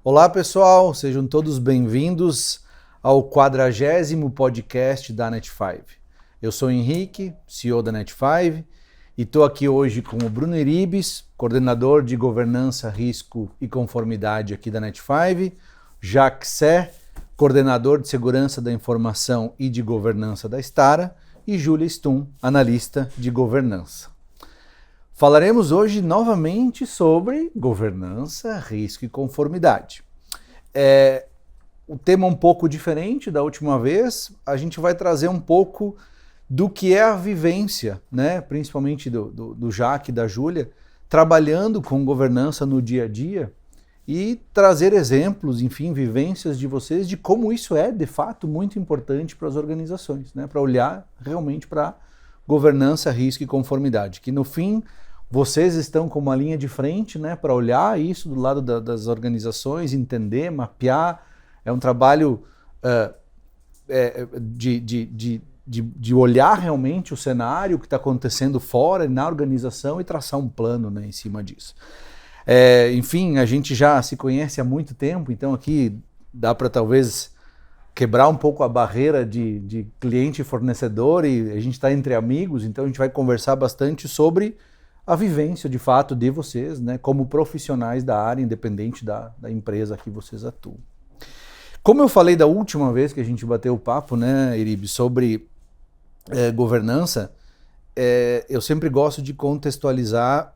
Olá pessoal, sejam todos bem-vindos ao 40º podcast da Net5. Eu sou o Henrique, CEO da Net5, e estou aqui hoje com o Bruno Iribes, coordenador de governança, risco e conformidade aqui da Net5, Jacques Sé, coordenador de segurança da informação e de governança da Stara, e Júlia Stum, analista de governança. Falaremos hoje novamente sobre governança, risco e conformidade. O tema é um pouco diferente da última vez, a gente vai trazer um pouco do que é a vivência, né? Principalmente do Jacques e da Júlia, trabalhando com governança no dia a dia e trazer exemplos, enfim, vivências de vocês de como isso é, de fato, muito importante para as organizações, né? Para olhar realmente para governança, risco e conformidade, que no fim vocês estão com uma linha de frente, né, para olhar isso do lado das organizações, entender, mapear. É um trabalho de olhar realmente o cenário que está acontecendo fora, na organização, e traçar um plano, né, em cima disso. Enfim, a gente já se conhece há muito tempo, então aqui dá para talvez quebrar um pouco a barreira de cliente e fornecedor, e a gente está entre amigos, então a gente vai conversar bastante sobre a vivência, de fato, de vocês, né, como profissionais da área, independente da empresa que vocês atuam. Como eu falei da última vez que a gente bateu o papo, né, Iribes, sobre governança, eu sempre gosto de contextualizar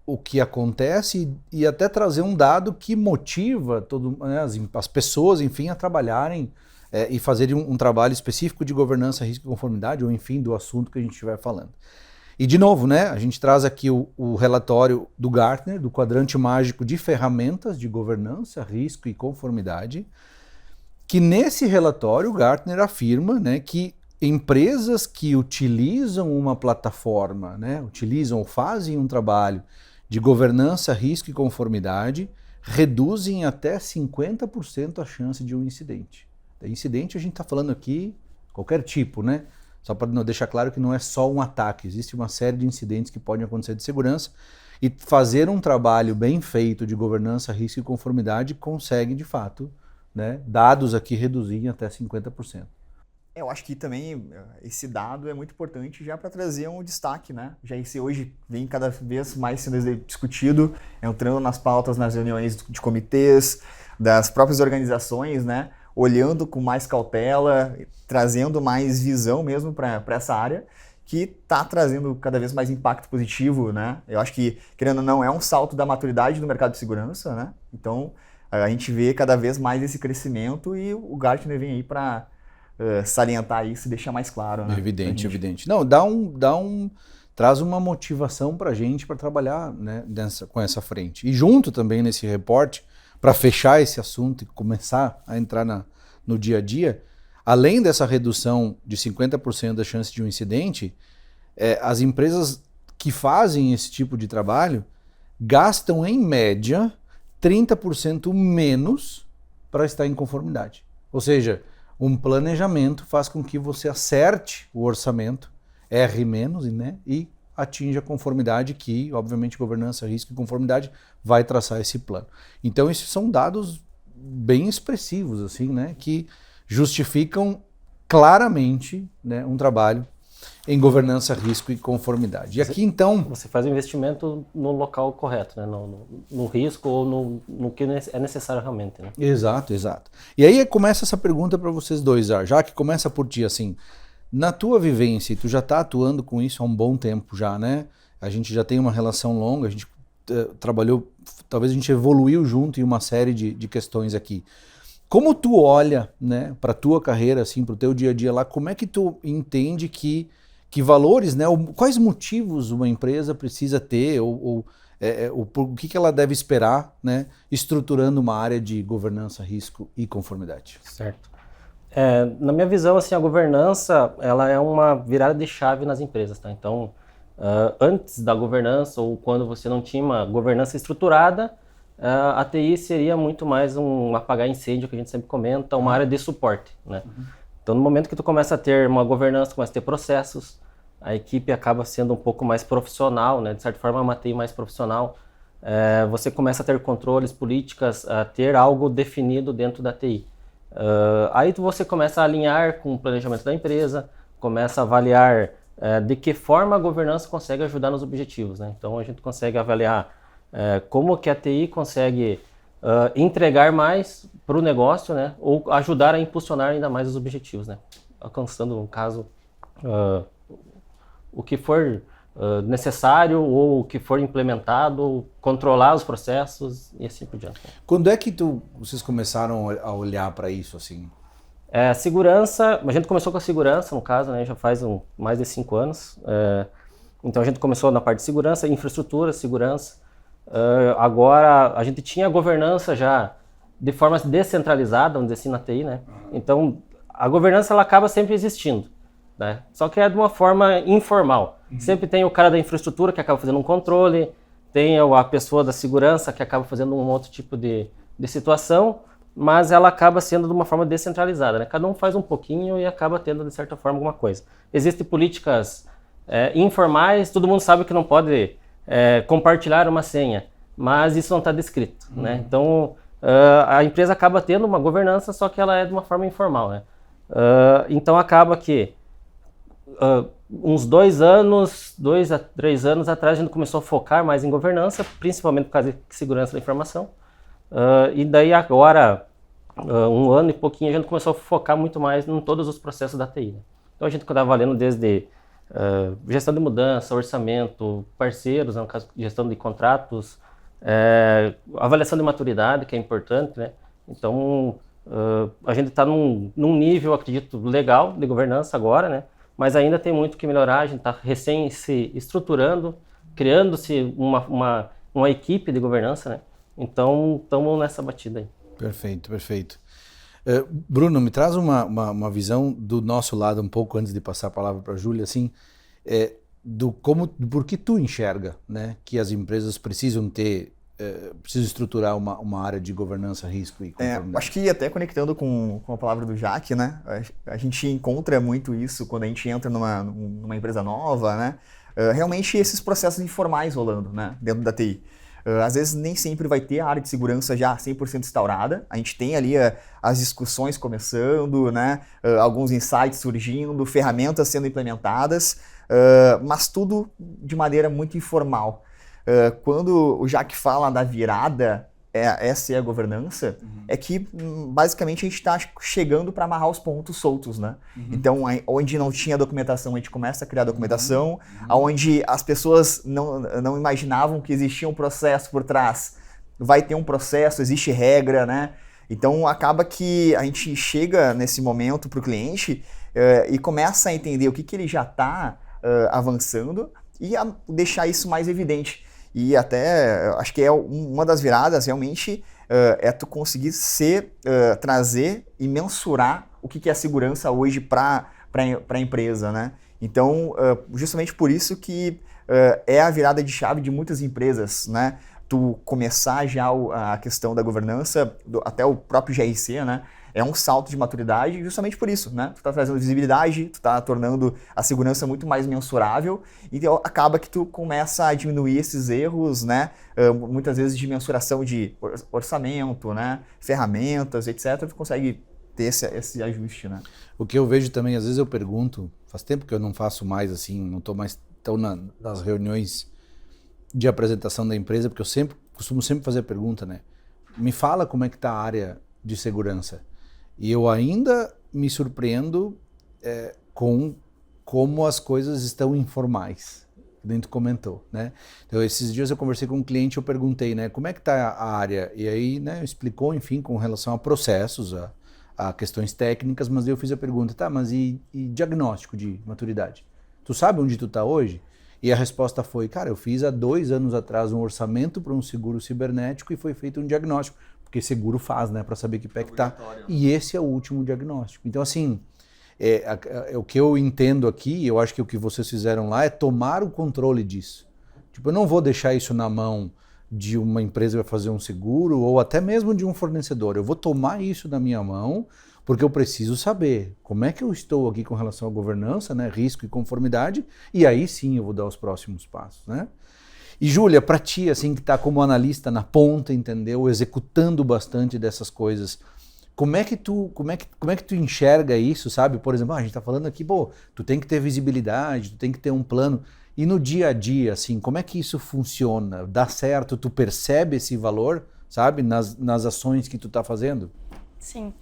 o que acontece e até trazer um dado que motiva as pessoas, enfim, a trabalharem e fazerem um trabalho específico de governança, risco e conformidade, ou enfim, do assunto que a gente estiver falando. E de novo, né, a gente traz aqui o relatório do Gartner, do quadrante mágico de ferramentas de governança, risco e conformidade, que nesse relatório o Gartner afirma, né, que empresas que utilizam uma plataforma, né, utilizam ou fazem um trabalho de governança, risco e conformidade, reduzem até 50% a chance de um incidente. Incidente a gente está falando aqui qualquer tipo, né? Só para deixar claro que não é só um ataque, existe uma série de incidentes que podem acontecer de segurança, e fazer um trabalho bem feito de governança, risco e conformidade consegue, de fato, né, dados aqui reduzirem até 50%. Eu acho que também esse dado é muito importante já para trazer um destaque, né? Já esse hoje vem cada vez mais sendo discutido, entrando nas pautas, nas reuniões de comitês, das próprias organizações, né? Olhando com mais cautela, trazendo mais visão mesmo para essa área, que está trazendo cada vez mais impacto positivo, né? Eu acho que, querendo ou não, é um salto da maturidade do mercado de segurança, né? Então, a gente vê cada vez mais esse crescimento e o Gartner vem aí para salientar isso e deixar mais claro, né? Evidente, evidente. Não, traz uma motivação para a gente para trabalhar, né, com essa frente. E junto também nesse reporte, para fechar esse assunto e começar a entrar no dia a dia, além dessa redução de 50% da chance de um incidente, as empresas que fazem esse tipo de trabalho gastam, em média, 30% menos para estar em conformidade. Ou seja, um planejamento faz com que você acerte o orçamento, erre menos, né, e atinja a conformidade que, obviamente, governança, risco e conformidade vai traçar esse plano. Então, esses são dados bem expressivos, assim, né, que justificam claramente, né, um trabalho em governança, risco e conformidade. E aqui, então... Você faz o investimento no local correto, né, no risco ou no que é necessário realmente, né? Exato, exato. E aí começa essa pergunta para vocês dois, já que começa por ti, assim... Na tua vivência, tu já está atuando com isso há um bom tempo já, né? A gente já tem uma relação longa, a gente trabalhou, talvez a gente evoluiu junto em uma série de questões aqui. Como tu olha, né, para a tua carreira, assim, para o teu dia a dia lá, como é que tu entende que valores, né, quais motivos uma empresa precisa ter, o que ela deve esperar, né, estruturando uma área de governança, risco e conformidade? Certo. Na minha visão, assim, a governança, ela é uma virada de chave nas empresas, tá? Então, antes da governança, ou quando você não tinha uma governança estruturada, a TI seria muito mais um apagar incêndio, que a gente sempre comenta, uma área de suporte, né? Uhum. Então, no momento que tu começa a ter uma governança, começa a ter processos, a equipe acaba sendo um pouco mais profissional, né? De certa forma, é uma TI mais profissional. você começa a ter controles, políticas, a ter algo definido dentro da TI. Aí você começa a alinhar com o planejamento da empresa, começa a avaliar de que forma a governança consegue ajudar nos objetivos, né? Então a gente consegue avaliar como que a TI consegue entregar mais para o negócio, né? Ou ajudar a impulsionar ainda mais os objetivos, né? Alcançando, no caso, o que for necessário ou o que for implementado, controlar os processos e assim por diante. Quando é que vocês começaram a olhar para isso assim? Segurança, a gente começou com a segurança, no caso, né, já faz mais de 5 anos. Então a gente começou na parte de segurança, infraestrutura, segurança. Agora a gente tinha a governança já de forma descentralizada, vamos dizer assim, na TI, né? Então a governança ela acaba sempre existindo, né? Só que é de uma forma informal. Sempre tem o cara da infraestrutura que acaba fazendo um controle, tem a pessoa da segurança que acaba fazendo um outro tipo de situação, mas ela acaba sendo de uma forma descentralizada, né? Cada um faz um pouquinho e acaba tendo, de certa forma, alguma coisa. Existem políticas informais, todo mundo sabe que não pode compartilhar uma senha, mas isso não está descrito, né? Então, a empresa acaba tendo uma governança, só que ela é de uma forma informal, né? Então, acaba que uns 2 a 3 anos atrás, a gente começou a focar mais em governança, principalmente por causa de segurança da informação. E daí agora, 1 ano e pouquinho, a gente começou a focar muito mais em todos os processos da TI, né? Então a gente está avaliando desde gestão de mudança, orçamento, parceiros, no caso, gestão de contratos, avaliação de maturidade, que é importante, né? Então a gente está num nível, acredito, legal de governança agora, né? Mas ainda tem muito que melhorar, a gente está recém se estruturando, criando-se uma equipe de governança, né? Então, estamos nessa batida aí. Perfeito, perfeito. Bruno, me traz uma visão do nosso lado um pouco antes de passar a palavra para a Júlia, assim, por que tu enxerga, né, que as empresas precisam estruturar uma área de governança, risco e conformidade? Acho que até conectando com a palavra do Jaque, né, a gente encontra muito isso quando a gente entra numa empresa nova, né, realmente esses processos informais rolando, né, dentro da TI. Às vezes nem sempre vai ter a área de segurança já 100% instaurada. A gente tem ali as discussões começando, né? Alguns insights surgindo, ferramentas sendo implementadas, mas tudo de maneira muito informal. Quando o Jaque fala da virada, essa é a governança, é que basicamente a gente está chegando para amarrar os pontos soltos, né? Então, onde não tinha documentação, a gente começa a criar documentação, onde as pessoas não imaginavam que existia um processo por trás, vai ter um processo, existe regra, né? Então, acaba que a gente chega nesse momento para o cliente e começa a entender o que ele já está avançando e a deixar isso mais evidente. E até, acho que uma das viradas realmente tu conseguir trazer e mensurar o que é a segurança hoje para a empresa, né? Então, justamente por isso que é a virada de chave de muitas empresas, né? Tu começar já a questão da governança, até o próprio GRC, né? É um salto de maturidade justamente por isso, né? Tu está trazendo visibilidade, tu está tornando a segurança muito mais mensurável, então acaba que tu começa a diminuir esses erros, né? Muitas vezes de mensuração de orçamento, né? Ferramentas, etc. Tu consegue ter esse ajuste, né? O que eu vejo também, às vezes eu pergunto, faz tempo que eu não faço mais assim, não estou mais tão nas reuniões de apresentação da empresa, porque eu costumo sempre fazer a pergunta, né? Me fala como é que está a área de segurança. E eu ainda me surpreendo com como as coisas estão informais, que nem tu comentou, né? Então, esses dias eu conversei com um cliente, eu perguntei, né, como é que está a área? E aí, né, explicou, enfim, com relação a processos, a questões técnicas, mas eu fiz a pergunta, tá, mas e diagnóstico de maturidade? Tu sabe onde tu está hoje? E a resposta foi, cara, eu fiz há 2 anos atrás um orçamento para um seguro cibernético e foi feito um diagnóstico. Porque seguro faz, né, para saber que pé que tá. E esse é o último diagnóstico. Então, assim, o que eu entendo aqui, eu acho que o que vocês fizeram lá é tomar o controle disso. Tipo, eu não vou deixar isso na mão de uma empresa que vai fazer um seguro ou até mesmo de um fornecedor. Eu vou tomar isso na minha mão porque eu preciso saber como é que eu estou aqui com relação à governança, né, risco e conformidade, e aí sim eu vou dar os próximos passos, né? E Júlia, para ti, assim, que está como analista na ponta, entendeu? Executando bastante dessas coisas, como é que tu enxerga isso, sabe? Por exemplo, a gente está falando aqui, pô, tu tem que ter visibilidade, tu tem que ter um plano. E no dia a dia, assim, como é que isso funciona? Dá certo? Tu percebe esse valor, sabe? Nas ações que tu está fazendo? Sim.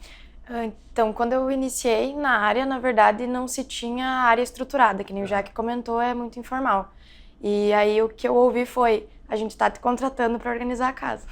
Então, quando eu iniciei na área, na verdade, não se tinha área estruturada, que nem o Jack comentou, é muito informal. E aí o que eu ouvi foi, a gente tá te contratando para organizar a casa.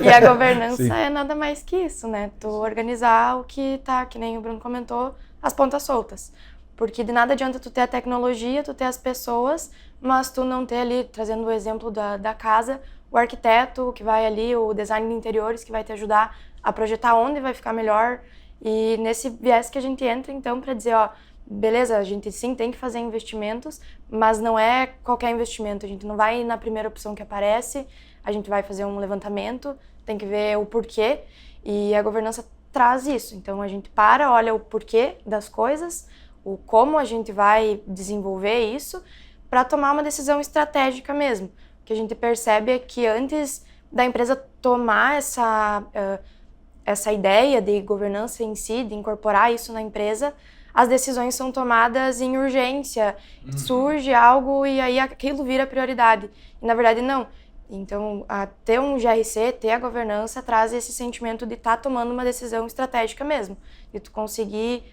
E a governança é nada mais que isso, né? Tu organizar o que tá, que nem o Bruno comentou, as pontas soltas. Porque de nada adianta tu ter a tecnologia, tu ter as pessoas, mas tu não ter ali, trazendo o exemplo da casa, o arquiteto que vai ali, o design de interiores que vai te ajudar a projetar onde vai ficar melhor. E nesse viés que a gente entra, então, para dizer, ó, beleza, a gente sim tem que fazer investimentos, mas não é qualquer investimento. A gente não vai na primeira opção que aparece, a gente vai fazer um levantamento, tem que ver o porquê, e a governança traz isso. Então, a gente olha o porquê das coisas, o como a gente vai desenvolver isso, para tomar uma decisão estratégica mesmo. O que a gente percebe é que antes da empresa tomar essa ideia de governança em si, de incorporar isso na empresa, as decisões são tomadas em urgência, surge algo e aí aquilo vira prioridade. E na verdade não. Então, ter um GRC, ter a governança, traz esse sentimento de estar tomando uma decisão estratégica mesmo. De tu conseguir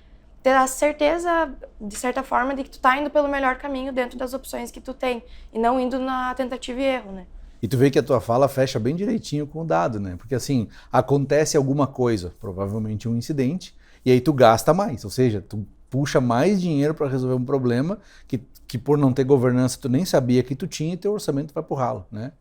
ter a certeza, de certa forma, de que tu tá indo pelo melhor caminho dentro das opções que tu tem. E não indo na tentativa e erro, né? E tu vê que a tua fala fecha bem direitinho com o dado, né? Porque assim, acontece alguma coisa, provavelmente um incidente, e aí tu gasta mais, ou seja, tu puxa mais dinheiro para resolver um problema que por não ter governança tu nem sabia que tu tinha e teu orçamento vai pro ralo, né?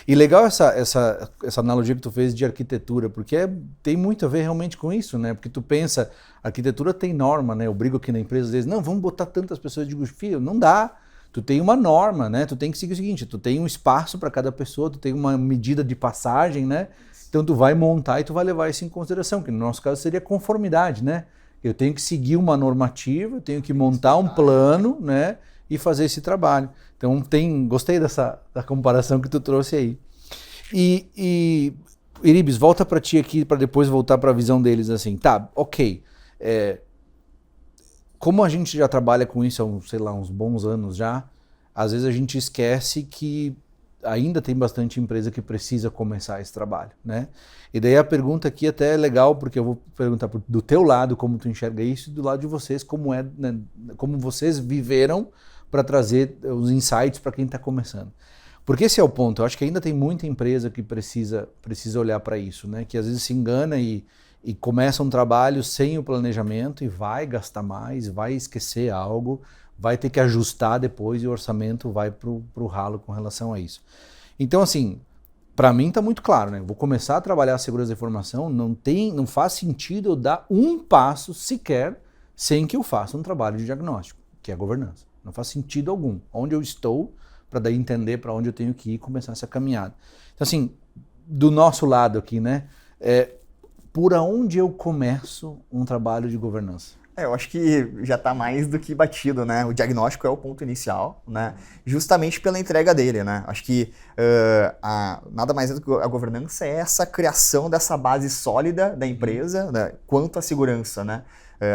E legal essa analogia que tu fez de arquitetura, porque tem muito a ver realmente com isso, né? Porque tu pensa, arquitetura tem norma, né? Eu brigo aqui na empresa às vezes, não, vamos botar tantas pessoas, eu digo, filho, não dá. Tu tem uma norma, né? Tu tem que seguir o seguinte, tu tem um espaço para cada pessoa, tu tem uma medida de passagem, né? Então tu vai montar e tu vai levar isso em consideração, que no nosso caso seria conformidade, né? Eu tenho que seguir uma normativa, eu tenho que montar um plano, né? E fazer esse trabalho. Então gostei da comparação que tu trouxe aí. E Iribes, volta para ti aqui para depois voltar para a visão deles assim. Tá, ok. Como a gente já trabalha com isso há, uns bons anos já, às vezes a gente esquece que ainda tem bastante empresa que precisa começar esse trabalho, né? E daí a pergunta aqui até é legal, porque eu vou perguntar do teu lado como tu enxerga isso e do lado de vocês como né, como vocês viveram para trazer os insights para quem está começando. Porque esse é o ponto, eu acho que ainda tem muita empresa que precisa olhar para isso, né? Que às vezes se engana e começa um trabalho sem o planejamento e vai gastar mais, vai esquecer algo, vai ter que ajustar depois e o orçamento vai pro ralo com relação a isso. Então, assim, para mim está muito claro, né? Vou começar a trabalhar a segurança da informação, não faz sentido eu dar um passo sequer sem que eu faça um trabalho de diagnóstico, que é a governança. Não faz sentido algum. Onde eu estou, para daí entender para onde eu tenho que ir e começar essa caminhada. Então, assim, do nosso lado aqui, né? Por onde eu começo um trabalho de governança? Eu acho que já está mais do que batido, né? O diagnóstico é o ponto inicial, né? Justamente pela entrega dele, né? Acho que nada mais é do que a governança é essa criação dessa base sólida da empresa, né? Quanto à segurança, né?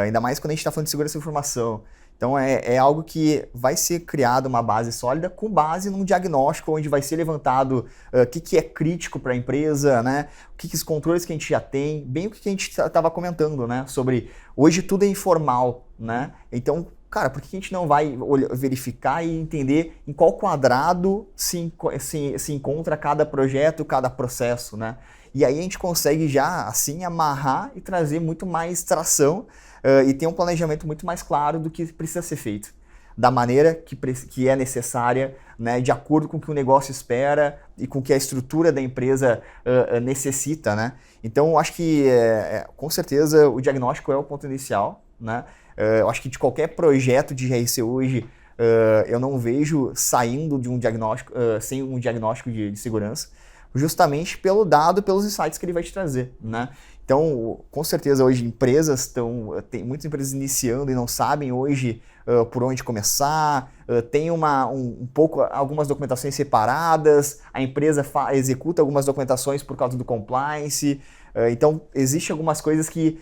Ainda mais quando a gente está falando de segurança da informação. Então é algo que vai ser criado uma base sólida com base num diagnóstico onde vai ser levantado o que é crítico para a empresa, né? O que os controles que a gente já tem, bem o que a gente estava comentando, né? Sobre hoje tudo é informal, né? Então, cara, por que a gente não vai verificar e entender em qual quadrado se encontra cada projeto, cada processo, né? E aí a gente consegue já, assim, amarrar e trazer muito mais tração e ter um planejamento muito mais claro do que precisa ser feito. Da maneira que é necessária, né, de acordo com o que o negócio espera e com o que a estrutura da empresa necessita, né? Então, eu acho que, com certeza, o diagnóstico é o ponto inicial, né? Eu acho que de qualquer projeto de GRC hoje, eu não vejo saindo de um diagnóstico, sem um diagnóstico de segurança, justamente pelo dado, pelos insights que ele vai te trazer, né? Então, com certeza, hoje empresas tem muitas empresas iniciando e não sabem hoje por onde começar, tem algumas documentações separadas, a empresa executa algumas documentações por causa do compliance, então, existem algumas coisas que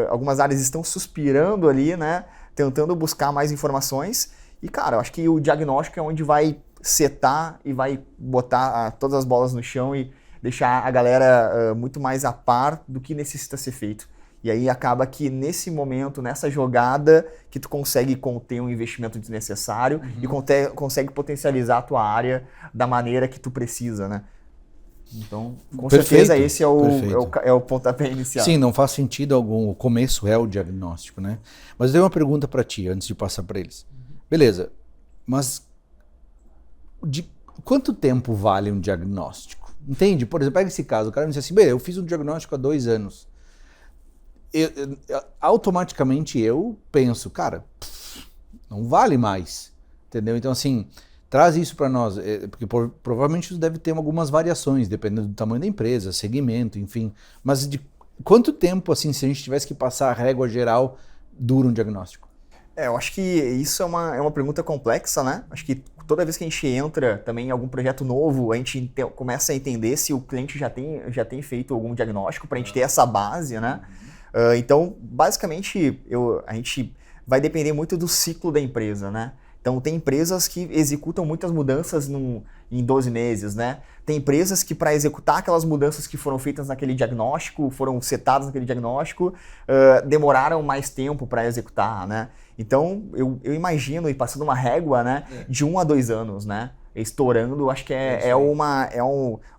algumas áreas estão suspirando ali, né, tentando buscar mais informações e, cara, eu acho que o diagnóstico é onde vai setar e vai botar todas as bolas no chão e deixar a galera muito mais a par do que necessita ser feito. E aí acaba que nesse momento, nessa jogada, que tu consegue conter um investimento desnecessário e consegue potencializar a tua área da maneira que tu precisa, né? Então, com certeza esse é o pontapé inicial. Sim, não faz sentido algum. O começo é o diagnóstico, né? Mas eu tenho uma pergunta para ti, antes de passar para eles. Beleza, mas de quanto tempo vale um diagnóstico? Entende? Por exemplo, pega esse caso, o cara me disse assim, bem, eu fiz um diagnóstico há 2 anos. Automaticamente eu penso, cara, não vale mais, entendeu? Então assim, traz isso para nós, porque provavelmente isso deve ter algumas variações, dependendo do tamanho da empresa, segmento, enfim. Mas de quanto tempo, assim, se a gente tivesse que passar a régua geral, dura um diagnóstico? Eu acho que isso é uma pergunta complexa, né? Acho que toda vez que a gente entra também em algum projeto novo, a gente começa a entender se o cliente já tem feito algum diagnóstico para a gente ter essa base, né? Então, basicamente, a gente vai depender muito do ciclo da empresa, né? Então, tem empresas que executam muitas mudanças em 12 meses, né? Tem empresas que, para executar aquelas mudanças que foram feitas naquele diagnóstico, foram setadas naquele diagnóstico, demoraram mais tempo para executar, né? Então, eu imagino, e passando uma régua, né, de 1 a 2 anos, né? Estourando, acho que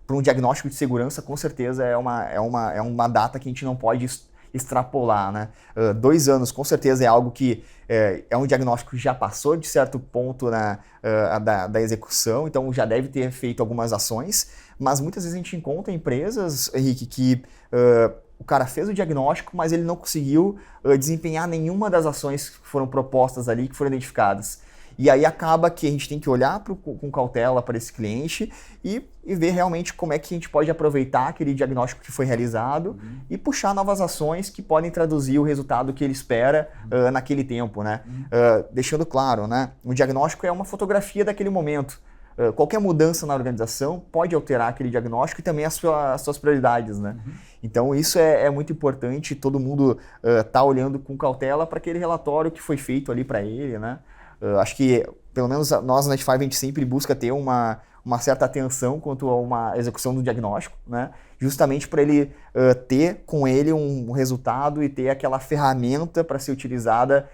para um diagnóstico de segurança, com certeza é uma data que a gente não pode extrapolar, né? 2 anos, com certeza, é algo que é um diagnóstico que já passou de certo ponto da execução, então já deve ter feito algumas ações, mas muitas vezes a gente encontra empresas, Henrique, que o cara fez o diagnóstico, mas ele não conseguiu desempenhar nenhuma das ações que foram propostas ali, que foram identificadas. E aí acaba que a gente tem que olhar com cautela para esse cliente e ver realmente como é que a gente pode aproveitar aquele diagnóstico que foi realizado e puxar novas ações que podem traduzir o resultado que ele espera naquele tempo, né? Deixando claro, né? O diagnóstico é uma fotografia daquele momento. Qualquer mudança na organização pode alterar aquele diagnóstico e também as suas prioridades, né? Então isso é muito importante, todo mundo tá olhando com cautela para aquele relatório que foi feito ali para ele, né? Acho que, pelo menos nós na Net5, a gente sempre busca ter uma certa atenção quanto a uma execução do diagnóstico, né? Justamente para ele ter com ele um resultado e ter aquela ferramenta para ser utilizada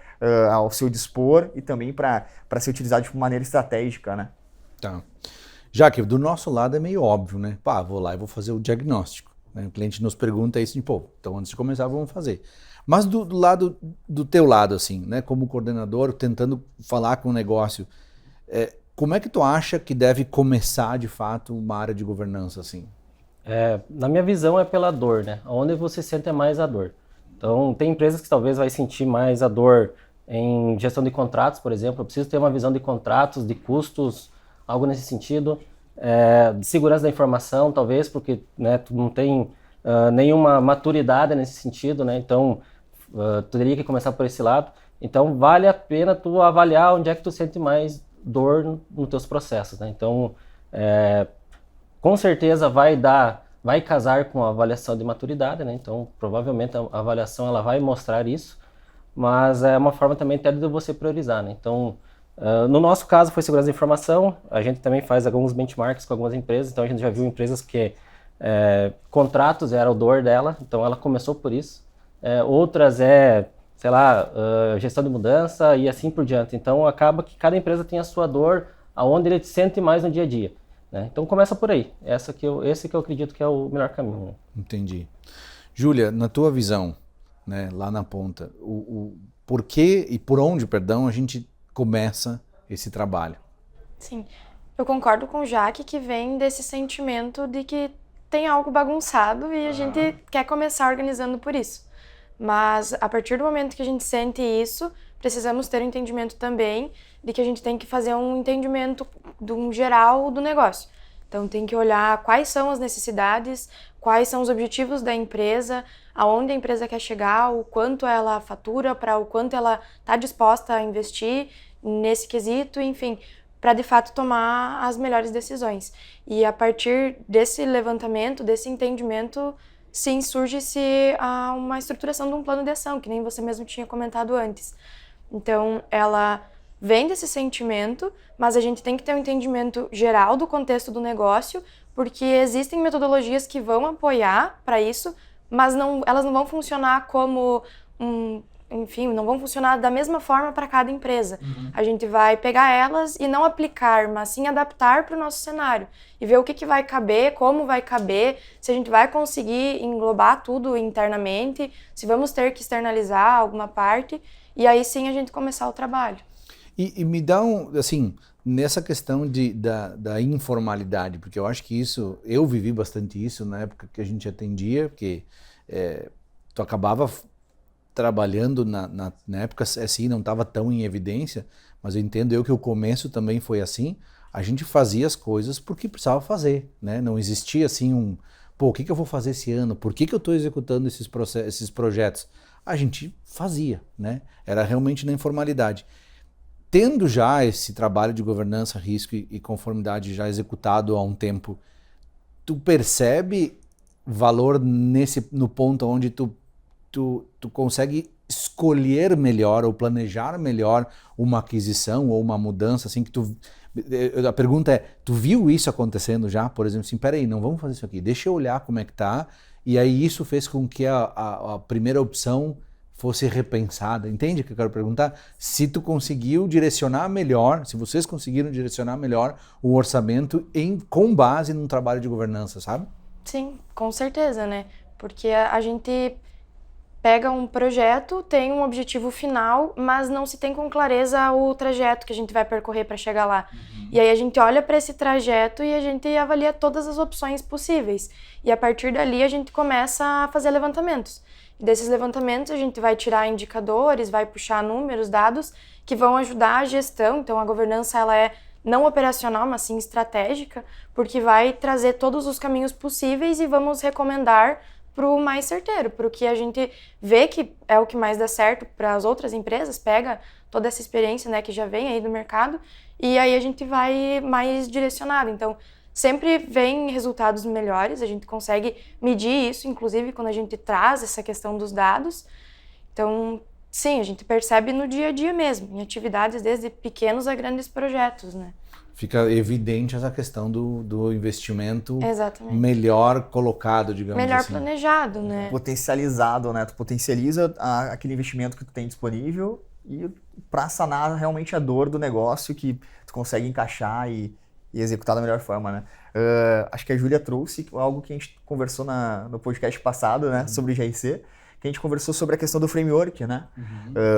ao seu dispor e também para ser utilizada de maneira estratégica, né? Tá. Já que do nosso lado é meio óbvio, né? Pá, vou lá e vou fazer o diagnóstico, né? O cliente nos pergunta isso, então antes de começar vamos fazer. Mas do teu lado, assim, né, como coordenador, tentando falar com o negócio, como é que tu acha que deve começar, de fato, uma área de governança, assim? Na minha visão, é pela dor, né? Onde você sente mais a dor. Então, tem empresas que talvez vai sentir mais a dor em gestão de contratos, por exemplo. Eu preciso ter uma visão de contratos, de custos, algo nesse sentido. De segurança da informação, talvez, porque, né, tu não tem nenhuma maturidade nesse sentido, né? Então, tu teria que começar por esse lado. Então, vale a pena tu avaliar onde é que tu sente mais dor nos teus processos, né? Então, com certeza vai casar com a avaliação de maturidade, né? Então, provavelmente a avaliação ela vai mostrar isso, mas é uma forma também até de você priorizar, né? Então, no nosso caso foi segurança da informação, a gente também faz alguns benchmarks com algumas empresas, então a gente já viu empresas que contratos era o dor dela, então ela começou por isso. Outras sei lá, gestão de mudança e assim por diante. Então acaba que cada empresa tem a sua dor, aonde ele sente mais no dia a dia, né? Então começa por aí. Esse que eu acredito que é o melhor caminho, né? Entendi. Júlia, na tua visão, né, lá na ponta, o porquê e por onde, perdão, a gente começa esse trabalho? Sim, eu concordo com o Jaque que vem desse sentimento de que tem algo bagunçado e a gente quer começar organizando por isso. Mas a partir do momento que a gente sente isso, precisamos ter um entendimento também de que a gente tem que fazer um entendimento de um geral do negócio. Então tem que olhar quais são as necessidades, quais são os objetivos da empresa, aonde a empresa quer chegar, o quanto ela fatura, para o quanto ela está disposta a investir nesse quesito, enfim, para de fato tomar as melhores decisões. E a partir desse levantamento, desse entendimento, sim, surge-se uma estruturação de um plano de ação, que nem você mesmo tinha comentado antes. Então, ela vem desse sentimento, mas a gente tem que ter um entendimento geral do contexto do negócio, porque existem metodologias que vão apoiar para isso, mas elas não vão funcionar como enfim, não vão funcionar da mesma forma para cada empresa. A gente vai pegar elas e não aplicar, mas sim adaptar para o nosso cenário e ver o que vai caber, como vai caber, se a gente vai conseguir englobar tudo internamente, se vamos ter que externalizar alguma parte, e aí sim a gente começar o trabalho. E me dá assim, nessa questão da informalidade, porque eu acho que isso, eu vivi bastante isso na época que a gente atendia, porque tu acabava trabalhando na época, assim, não estava tão em evidência, mas eu entendo que o começo também foi assim, a gente fazia as coisas porque precisava fazer, né? Não existia assim o que eu vou fazer esse ano? Por que eu estou executando esses projetos? A gente fazia, né? Era realmente na informalidade. Tendo já esse trabalho de governança, risco e conformidade já executado há um tempo, tu percebe valor no ponto onde tu consegue escolher melhor ou planejar melhor uma aquisição ou uma mudança, assim, a pergunta é, tu viu isso acontecendo já? Por exemplo, assim, peraí, não vamos fazer isso aqui, deixa eu olhar como é que tá, e aí isso fez com que a primeira opção fosse repensada, entende o que eu quero perguntar? Se tu conseguiu direcionar melhor, se vocês conseguiram direcionar melhor o orçamento com base num trabalho de governança, sabe? Sim, com certeza, né? Porque a gente pega um projeto, tem um objetivo final, mas não se tem com clareza o trajeto que a gente vai percorrer para chegar lá. E aí a gente olha para esse trajeto e a gente avalia todas as opções possíveis. E a partir dali a gente começa a fazer levantamentos. E desses levantamentos a gente vai tirar indicadores, vai puxar números, dados que vão ajudar a gestão. Então a governança ela é não operacional, mas sim estratégica, porque vai trazer todos os caminhos possíveis e vamos recomendar para o mais certeiro, para o que a gente vê que é o que mais dá certo para as outras empresas, pega toda essa experiência, né, que já vem aí do mercado, e aí a gente vai mais direcionado. Então, sempre vem resultados melhores, a gente consegue medir isso, inclusive quando a gente traz essa questão dos dados. Então, sim, a gente percebe no dia a dia mesmo, em atividades desde pequenos a grandes projetos, né? Fica evidente essa questão do investimento Exatamente. melhor colocado, digamos melhor assim. Melhor planejado, né? Potencializado, né? Tu potencializa aquele investimento que tu tem disponível e para sanar realmente a dor do negócio que tu consegue encaixar e executar da melhor forma, né? Acho que a Júlia trouxe algo que a gente conversou no podcast passado, né? Sobre GRC, que a gente conversou sobre a questão do framework, né?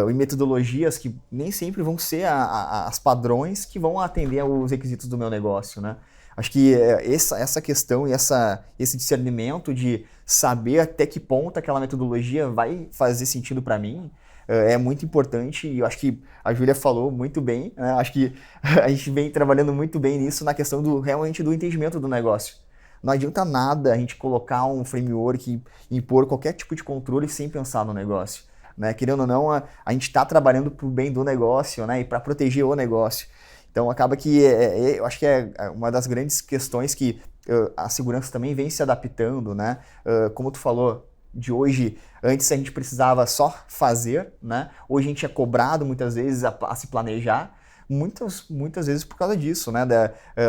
E metodologias que nem sempre vão ser as padrões que vão atender aos requisitos do meu negócio, né? Acho que essa questão e esse discernimento de saber até que ponto aquela metodologia vai fazer sentido para mim é muito importante, e eu acho que a Júlia falou muito bem, né? Acho que a gente vem trabalhando muito bem nisso na questão realmente do entendimento do negócio. Não adianta nada a gente colocar um framework e impor qualquer tipo de controle sem pensar no negócio, né? Querendo ou não, a gente está trabalhando para o bem do negócio, né? E para proteger o negócio. Então acaba que eu acho que é uma das grandes questões que a segurança também vem se adaptando, né? Como tu falou, de hoje, antes a gente precisava só fazer, né? Hoje a gente é cobrado muitas vezes a se planejar, muitas vezes por causa disso, né?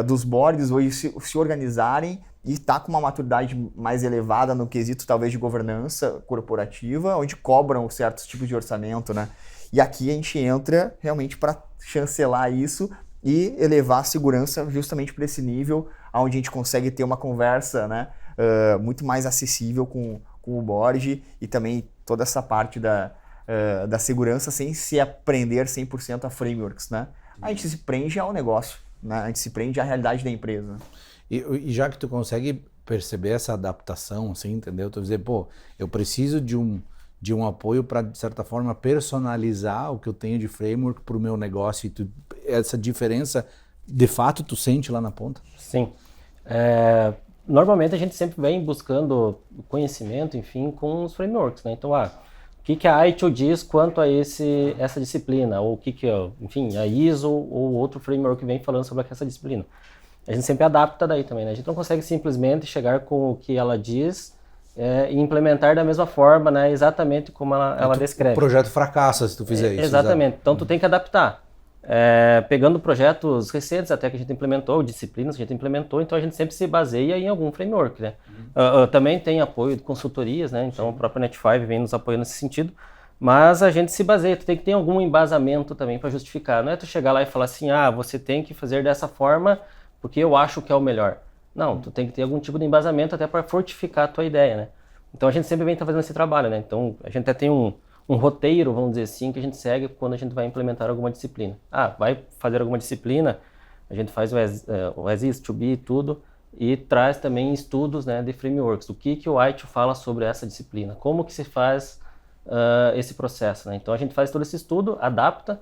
Dos boards hoje se organizarem e estar com uma maturidade mais elevada no quesito talvez de governança corporativa, onde cobram certos tipos de orçamento, né? E aqui a gente entra realmente para chancelar isso e elevar a segurança justamente para esse nível, onde a gente consegue ter uma conversa, né, muito mais acessível com o board e também toda essa parte da segurança sem se aprender 100% a frameworks, né? A gente se prende ao negócio, né? A gente se prende à realidade da empresa. E já que tu consegue perceber essa adaptação, assim, entendeu? Tu dizer, pô, eu preciso de um apoio para, de certa forma, personalizar o que eu tenho de framework para o meu negócio, e essa diferença, de fato, tu sente lá na ponta? Sim. normalmente a gente sempre vem buscando conhecimento, enfim, com os frameworks, né? Então, o que a ITIL diz quanto a essa disciplina, ou o que enfim, a ISO ou outro framework vem falando sobre essa disciplina. A gente sempre adapta daí também, né? A gente não consegue simplesmente chegar com o que ela diz e implementar da mesma forma, né? Exatamente como ela descreve. O projeto fracassa se tu fizer isso. Exatamente. Então, tu tem que adaptar. Pegando projetos recentes até que a gente implementou, disciplinas que a gente implementou, então a gente sempre se baseia em algum framework, né? Também tem apoio de consultorias, né? Então, a própria Net5 vem nos apoiando nesse sentido, mas a gente se baseia, tu tem que ter algum embasamento também para justificar. Não é tu chegar lá e falar assim, você tem que fazer dessa forma porque eu acho que é o melhor. Não, tu tem que ter algum tipo de embasamento até para fortificar a tua ideia, né? Então a gente sempre vem fazendo esse trabalho, né? Então a gente até tem um roteiro, vamos dizer assim, que a gente segue quando a gente vai implementar alguma disciplina. Vai fazer alguma disciplina, a gente faz o as is, to be, tudo, e traz também estudos, né, de frameworks. O que o ITIL fala sobre essa disciplina, como que se faz esse processo, né? Então a gente faz todo esse estudo, adapta,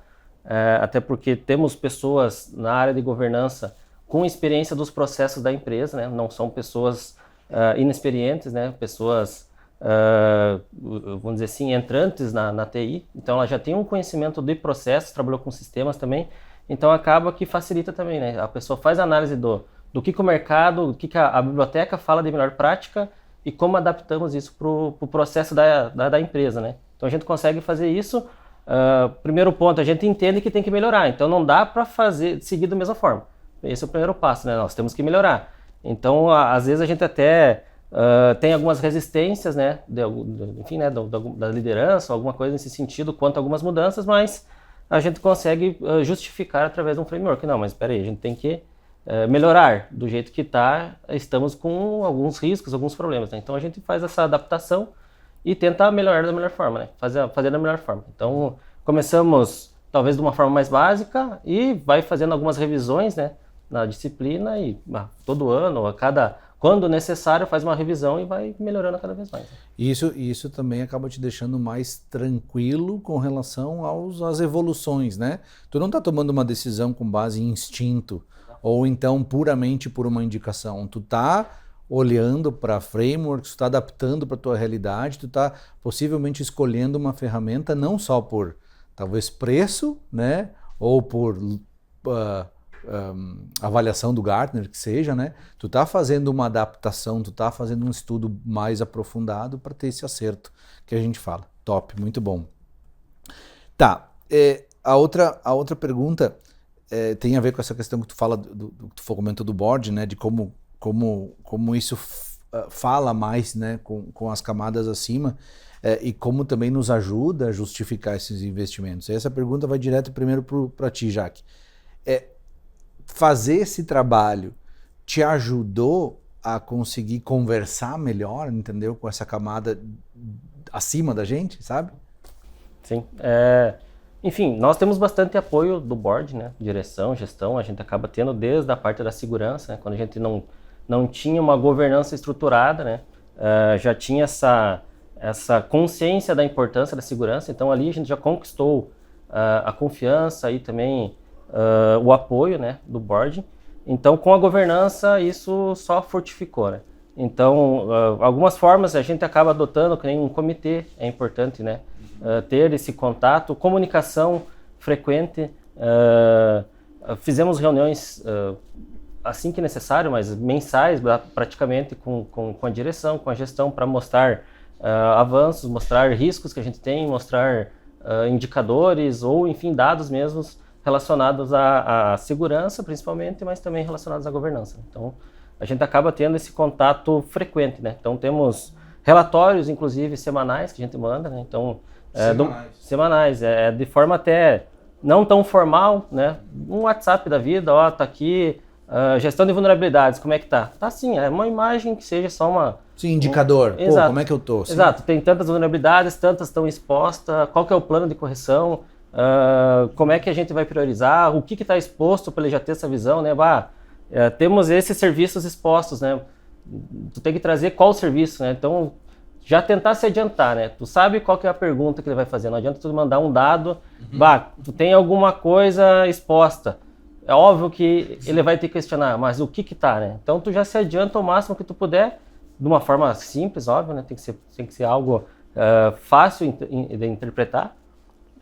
até porque temos pessoas na área de governança com experiência dos processos da empresa, né? Não são pessoas inexperientes, né? Pessoas, vamos dizer assim, entrantes na TI. Então, ela já tem um conhecimento de processos, trabalhou com sistemas também. Então, acaba que facilita também, né? A pessoa faz a análise do que o mercado, do que a biblioteca fala de melhor prática e como adaptamos isso para o processo da empresa, né? Então, a gente consegue fazer isso. Primeiro ponto, a gente entende que tem que melhorar. Então, não dá para seguir da mesma forma. Esse é o primeiro passo, né? Nós temos que melhorar. Então, às vezes a gente até tem algumas resistências, né? Enfim, né? Da liderança, alguma coisa nesse sentido, quanto a algumas mudanças, mas a gente consegue justificar através de um framework. Não, mas espera aí, a gente tem que melhorar do jeito que está. Estamos com alguns riscos, alguns problemas, né? Então, a gente faz essa adaptação e tenta melhorar da melhor forma, né? Fazer da melhor forma. Então, começamos talvez de uma forma mais básica e vai fazendo algumas revisões, né? Na disciplina e todo ano, quando necessário, faz uma revisão e vai melhorando cada vez mais. Isso também acaba te deixando mais tranquilo com relação às evoluções, né? Tu não está tomando uma decisão com base em instinto ou então puramente por uma indicação. Tu está olhando para frameworks, tu está adaptando para a tua realidade, tu está possivelmente escolhendo uma ferramenta não só por talvez preço, né? Ou por avaliação do Gartner, que seja, né? Tu tá fazendo uma adaptação, tu tá fazendo um estudo mais aprofundado para ter esse acerto que a gente fala. Top, muito bom. Tá, a outra pergunta tem a ver com essa questão que tu fala, que tu comentou do board, né? De como isso fala mais, né? Com as camadas acima e como também nos ajuda a justificar esses investimentos. E essa pergunta vai direto primeiro para ti, Jaque. Fazer esse trabalho te ajudou a conseguir conversar melhor, entendeu? Com essa camada acima da gente, sabe? Sim. Enfim, nós temos bastante apoio do board, né? Direção, gestão, a gente acaba tendo desde a parte da segurança, né? Quando a gente não tinha uma governança estruturada, né? Já tinha essa consciência da importância da segurança, então ali a gente já conquistou a confiança e também o apoio, né, do board. Então, com a governança, isso só fortificou, né? Então, algumas formas a gente acaba adotando, que nem um comitê, é importante, né? Ter esse contato, comunicação frequente. Fizemos reuniões assim que necessário, mas mensais, praticamente, com a direção, com a gestão, para mostrar avanços, mostrar riscos que a gente tem, mostrar indicadores ou, enfim, dados mesmos relacionados à segurança, principalmente, mas também relacionados à governança. Então, a gente acaba tendo esse contato frequente, né? Então, temos relatórios, inclusive, semanais que a gente manda, né? Então, semanais, de forma até não tão formal, né? Um WhatsApp da vida, tá aqui, gestão de vulnerabilidades, como é que tá? Tá sim, é uma imagem que seja só uma... Sim, indicador, Exato. Como é que eu tô? Sim. Exato, tem tantas vulnerabilidades, tantas estão expostas, qual que é o plano de correção, como é que a gente vai priorizar, o que está exposto para ele já ter essa visão, né? Temos esses serviços expostos, né? Tu tem que trazer qual serviço, né? Então, já tentar se adiantar, né? Tu sabe qual que é a pergunta que ele vai fazer, não adianta tu mandar um dado, tu tem alguma coisa exposta, é óbvio que ele vai te questionar, mas o que tá, né? Então tu já se adianta o máximo que tu puder, de uma forma simples, óbvio, né? Tem que ser algo fácil de interpretar.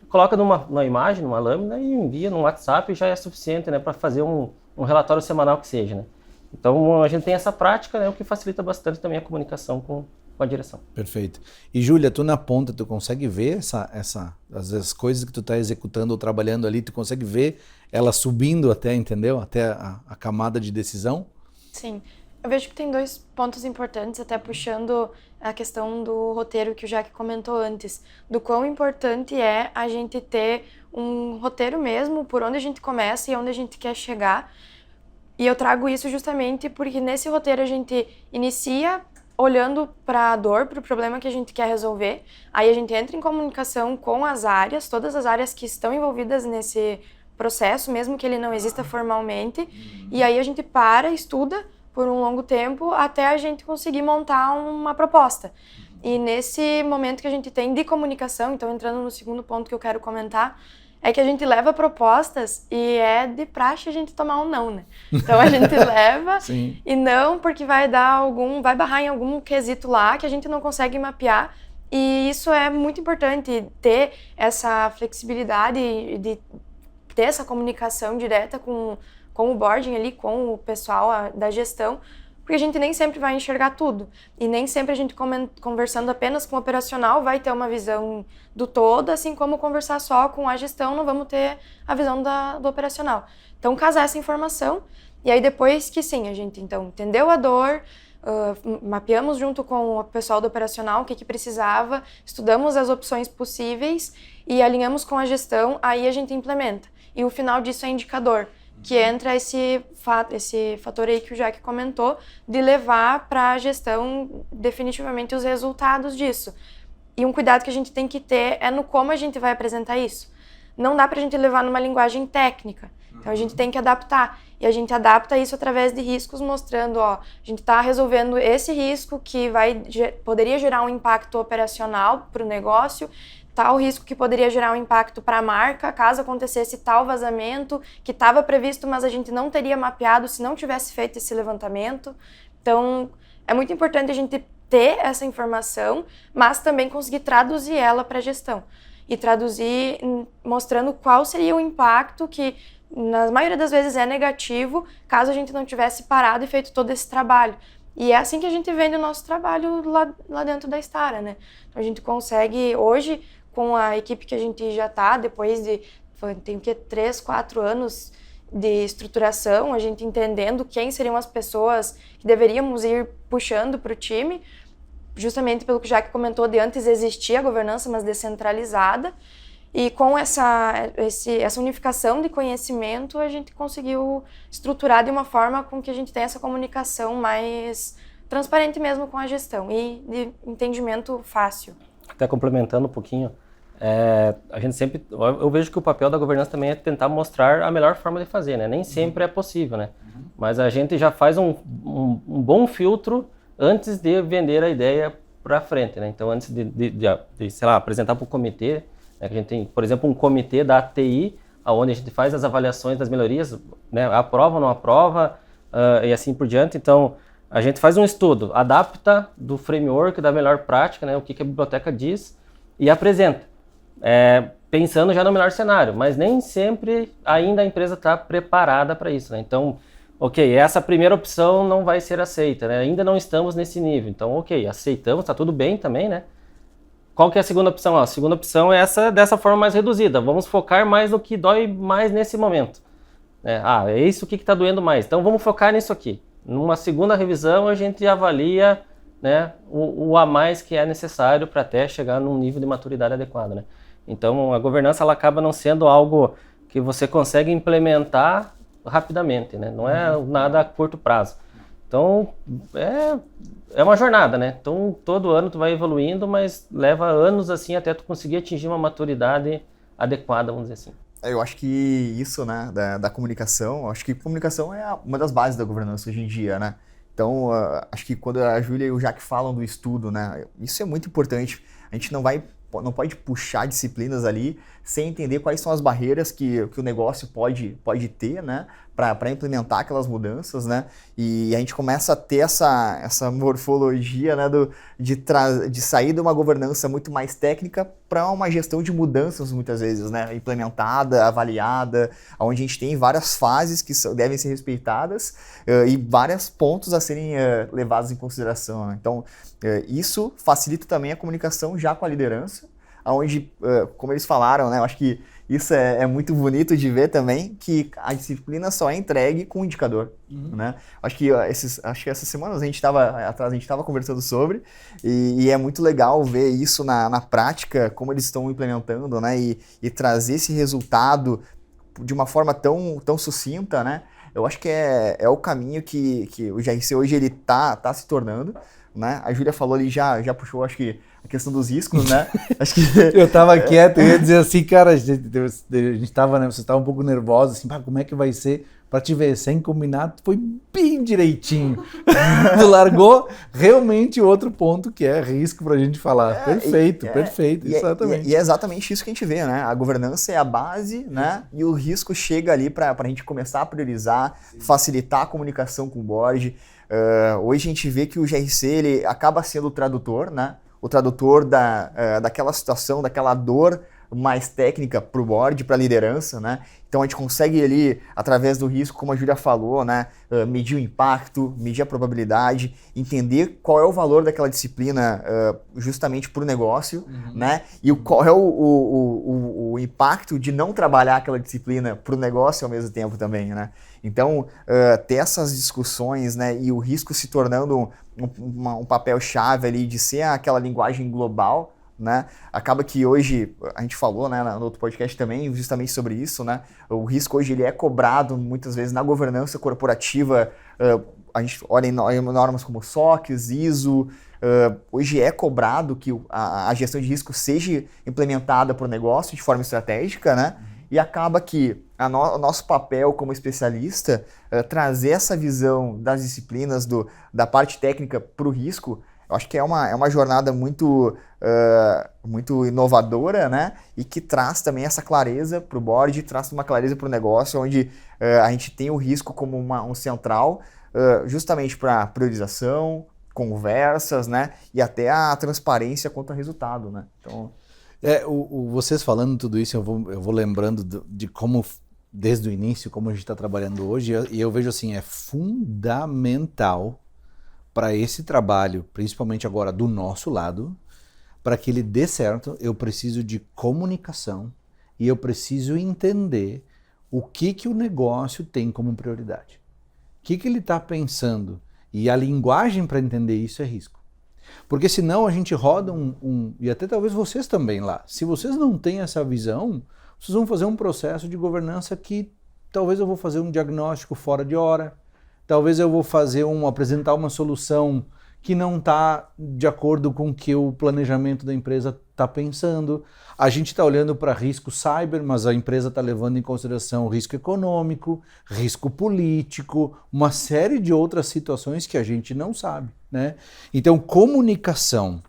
Coloca numa imagem, numa lâmina e envia no WhatsApp e já é suficiente, né? Para fazer um relatório semanal que seja, né? Então a gente tem essa prática, né? O que facilita bastante também a comunicação com a direção. Perfeito. E Júlia, tu na ponta, tu consegue ver as coisas que tu tá executando ou trabalhando ali, tu consegue ver ela subindo até, entendeu? Até a camada de decisão? Sim. Eu vejo que tem 2 pontos importantes, até puxando a questão do roteiro que o Jaque comentou antes, do quão importante é a gente ter um roteiro mesmo, por onde a gente começa e onde a gente quer chegar. E eu trago isso justamente porque nesse roteiro a gente inicia olhando para a dor, para o problema que a gente quer resolver. Aí a gente entra em comunicação com as áreas, todas as áreas que estão envolvidas nesse processo, mesmo que ele não exista formalmente. E aí a gente estuda por um longo tempo até a gente conseguir montar uma proposta. E nesse momento que a gente tem de comunicação, então entrando no segundo ponto que eu quero comentar, é que a gente leva propostas e é de praxe a gente tomar um não, né? Então a gente leva e não porque vai barrar em algum quesito lá que a gente não consegue mapear. E isso é muito importante, ter essa flexibilidade de ter essa comunicação direta com o boarding ali, com o pessoal da gestão, porque a gente nem sempre vai enxergar tudo. E nem sempre a gente conversando apenas com o operacional vai ter uma visão do todo, assim como conversar só com a gestão não vamos ter a visão do operacional. Então, casar essa informação, e aí depois que sim, a gente então entendeu a dor, mapeamos junto com o pessoal do operacional o que precisava, estudamos as opções possíveis e alinhamos com a gestão, aí a gente implementa. E o final disso é indicador, que entra esse fator aí que o Jaque comentou, de levar para a gestão definitivamente os resultados disso. E um cuidado que a gente tem que ter é no como a gente vai apresentar isso. Não dá para a gente levar numa linguagem técnica, então a gente tem que adaptar. E a gente adapta isso através de riscos, mostrando, a gente está resolvendo esse risco que poderia gerar um impacto operacional para o negócio, tal risco que poderia gerar um impacto para a marca, caso acontecesse tal vazamento que estava previsto, mas a gente não teria mapeado se não tivesse feito esse levantamento. Então, é muito importante a gente ter essa informação, mas também conseguir traduzir ela para a gestão. E traduzir mostrando qual seria o impacto que, na maioria das vezes, é negativo, caso a gente não tivesse parado e feito todo esse trabalho. E é assim que a gente vende o nosso trabalho lá dentro da Stara, né? Então, a gente consegue, hoje, com a equipe que a gente já está, depois de, tem o quê, 3, 4 anos de estruturação, a gente entendendo quem seriam as pessoas que deveríamos ir puxando para o time, justamente pelo que o Jaque comentou, de antes existia a governança, mas descentralizada, e com essa unificação de conhecimento, a gente conseguiu estruturar de uma forma com que a gente tenha essa comunicação mais transparente mesmo com a gestão e de entendimento fácil. Até complementando um pouquinho, a gente sempre, eu vejo que o papel da governança também é tentar mostrar a melhor forma de fazer, né? Nem sempre é possível, né? Mas a gente já faz um bom filtro antes de vender a ideia para frente, né? Então, antes de sei lá, apresentar para o comitê, né? A gente tem, por exemplo, um comitê da TI, onde a gente faz as avaliações das melhorias, né? Aprova ou não aprova, e assim por diante. Então, a gente faz um estudo, adapta do framework, da melhor prática, né? O que a biblioteca diz, e apresenta. Pensando já no melhor cenário, mas nem sempre ainda a empresa está preparada para isso, né? Então, ok, essa primeira opção não vai ser aceita, né? Ainda não estamos nesse nível, então ok, aceitamos, está tudo bem também, né? Qual que é a segunda opção? A segunda opção é essa, dessa forma mais reduzida, vamos focar mais no que dói mais nesse momento, né? É isso que está doendo mais, então vamos focar nisso aqui. Numa segunda revisão a gente avalia, né, o a mais que é necessário para até chegar num nível de maturidade adequado, né? Então, a governança ela acaba não sendo algo que você consegue implementar rapidamente, né? Não é nada a curto prazo. Então, é uma jornada, né? Então, todo ano tu vai evoluindo, mas leva anos assim até tu conseguir atingir uma maturidade adequada, vamos dizer assim. Eu acho que isso, né, da comunicação, acho que comunicação é uma das bases da governança hoje em dia, né? Então, acho que quando a Júlia e o Jaque falam do estudo, né, isso é muito importante. A gente não vai não pode puxar disciplinas ali sem entender quais são as barreiras que o negócio pode ter, né, para implementar aquelas mudanças, né, e a gente começa a ter essa morfologia, né, de sair de uma governança muito mais técnica para uma gestão de mudanças muitas vezes, né, implementada, avaliada, onde a gente tem várias fases que devem ser respeitadas e vários pontos a serem levados em consideração, né? Então, isso facilita também a comunicação já com a liderança, onde, como eles falaram, né, eu acho que isso é muito bonito de ver também, que a disciplina só é entregue com indicador, né? Acho que essas semanas a gente estava conversando sobre, e é muito legal ver isso na prática, como eles estão implementando, né, e trazer esse resultado de uma forma tão sucinta, né? Eu acho que é o caminho que o GRC hoje ele tá se tornando, né? A Júlia falou ali, já puxou, acho que a questão dos riscos, né? Acho que... Eu tava quieto, eu ia dizer assim, cara, a gente tava, né, você estava um pouco nervoso, assim, como é que vai ser? Pra te ver, sem combinar, foi bem direitinho. Tu largou realmente outro ponto que é risco pra gente falar. Perfeito, exatamente. E é exatamente isso que a gente vê, né? A governança é a base, né? E o risco chega ali pra gente começar a priorizar, facilitar a comunicação com o board. Hoje a gente vê que o GRC ele acaba sendo o tradutor, né? O tradutor daquela situação, daquela dor mais técnica para o board, para a liderança, né? Então a gente consegue ali, através do risco, como a Júlia falou, né, medir o impacto, medir a probabilidade, entender qual é o valor daquela disciplina justamente para o negócio, né? E qual é o impacto de não trabalhar aquela disciplina para o negócio ao mesmo tempo também, né? Então, ter essas discussões, né, e o risco se tornando um papel-chave ali de ser aquela linguagem global, né? Acaba que hoje, a gente falou, né, no outro podcast também justamente sobre isso, né? O risco hoje ele é cobrado muitas vezes na governança corporativa, a gente olha em normas como SOX, ISO, hoje é cobrado que a gestão de risco seja implementada para o negócio de forma estratégica, né? E acaba que o nosso papel como especialista trazer essa visão das disciplinas da parte técnica para o risco. Eu acho que é uma jornada muito inovadora, né? E que traz também essa clareza para o board, traz uma clareza para o negócio, onde a gente tem o risco como um central, justamente para priorização, conversas, né? E até a transparência quanto ao resultado, né? Então... vocês falando tudo isso, eu vou lembrando de como, desde o início, como a gente está trabalhando hoje, e eu vejo assim, é fundamental para esse trabalho, principalmente agora do nosso lado, para que ele dê certo, eu preciso de comunicação e eu preciso entender o que o negócio tem como prioridade. O que ele está pensando. E a linguagem para entender isso é risco. Porque senão a gente roda e até talvez vocês também lá, se vocês não têm essa visão, vocês vão fazer um processo de governança que talvez eu vou fazer um diagnóstico fora de hora, talvez eu vou apresentar uma solução que não está de acordo com o que o planejamento da empresa está pensando. A gente está olhando para risco cyber, mas a empresa está levando em consideração risco econômico, risco político, uma série de outras situações que a gente não sabe, né? Então, comunicação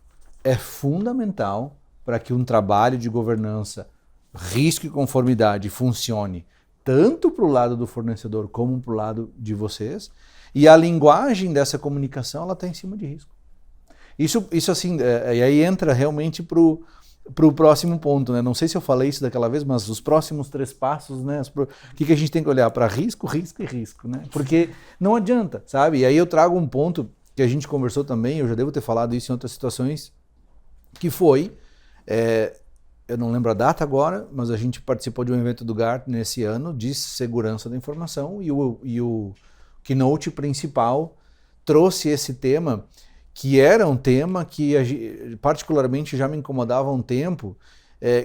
é fundamental para que um trabalho de governança, risco e conformidade funcione tanto para o lado do fornecedor como para o lado de vocês, e a linguagem dessa comunicação ela está em cima de risco. Isso assim, e aí entra realmente para o próximo ponto, né? Não sei se eu falei isso daquela vez, mas os próximos 3 passos, né? O que a gente tem que olhar para risco, risco e risco, né? Porque não adianta, sabe? E aí eu trago um ponto que a gente conversou também, eu já devo ter falado isso em outras situações, que foi... eu não lembro a data agora, mas a gente participou de um evento do Gartner nesse ano de segurança da informação e o keynote principal trouxe esse tema, que era um tema que particularmente já me incomodava há um tempo,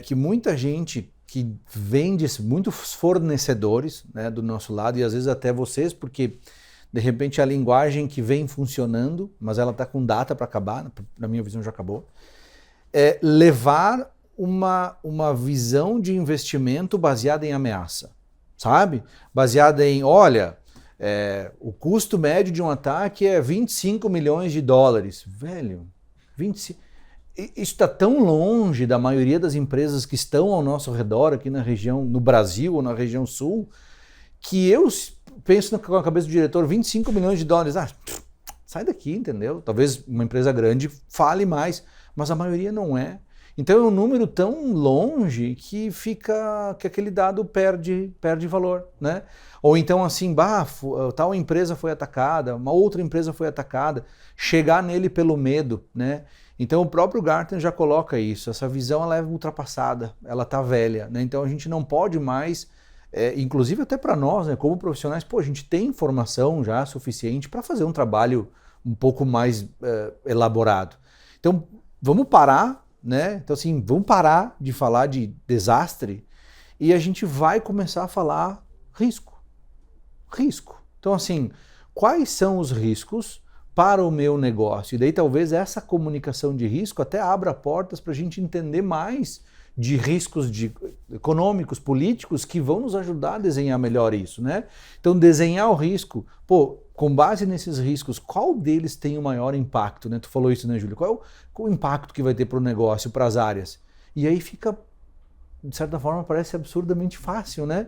que muita gente que vende, muitos fornecedores, né, do nosso lado, e às vezes até vocês, porque de repente a linguagem que vem funcionando, mas ela está com data para acabar, na minha visão já acabou, levar uma visão de investimento baseada em ameaça, sabe? Baseada em, olha, o custo médio de um ataque é $25 milhões. Velho, 25... isso está tão longe da maioria das empresas que estão ao nosso redor aqui na região, no Brasil ou na região sul, que eu penso com a cabeça do diretor, 25 milhões de dólares, sai daqui, entendeu? Talvez uma empresa grande fale mais, mas a maioria não é. Então é um número tão longe que que aquele dado perde valor, né? Ou então assim, tal empresa foi atacada, uma outra empresa foi atacada, chegar nele pelo medo, né? Então o próprio Gartner já coloca isso, essa visão ela é ultrapassada, ela está velha, né? Então a gente não pode mais, inclusive até para nós, né, como profissionais, a gente tem informação já suficiente para fazer um trabalho um pouco mais elaborado. Então vamos parar, né? Então assim, vamos parar de falar de desastre e a gente vai começar a falar risco. Então assim, quais são os riscos para o meu negócio? E daí talvez essa comunicação de risco até abra portas para a gente entender mais de riscos econômicos, políticos, que vão nos ajudar a desenhar melhor isso, né? Então desenhar o risco, com base nesses riscos, qual deles tem o maior impacto, né? Tu falou isso, né, Júlio? Qual o impacto que vai ter para o negócio, para as áreas? E aí fica, de certa forma, parece absurdamente fácil, né?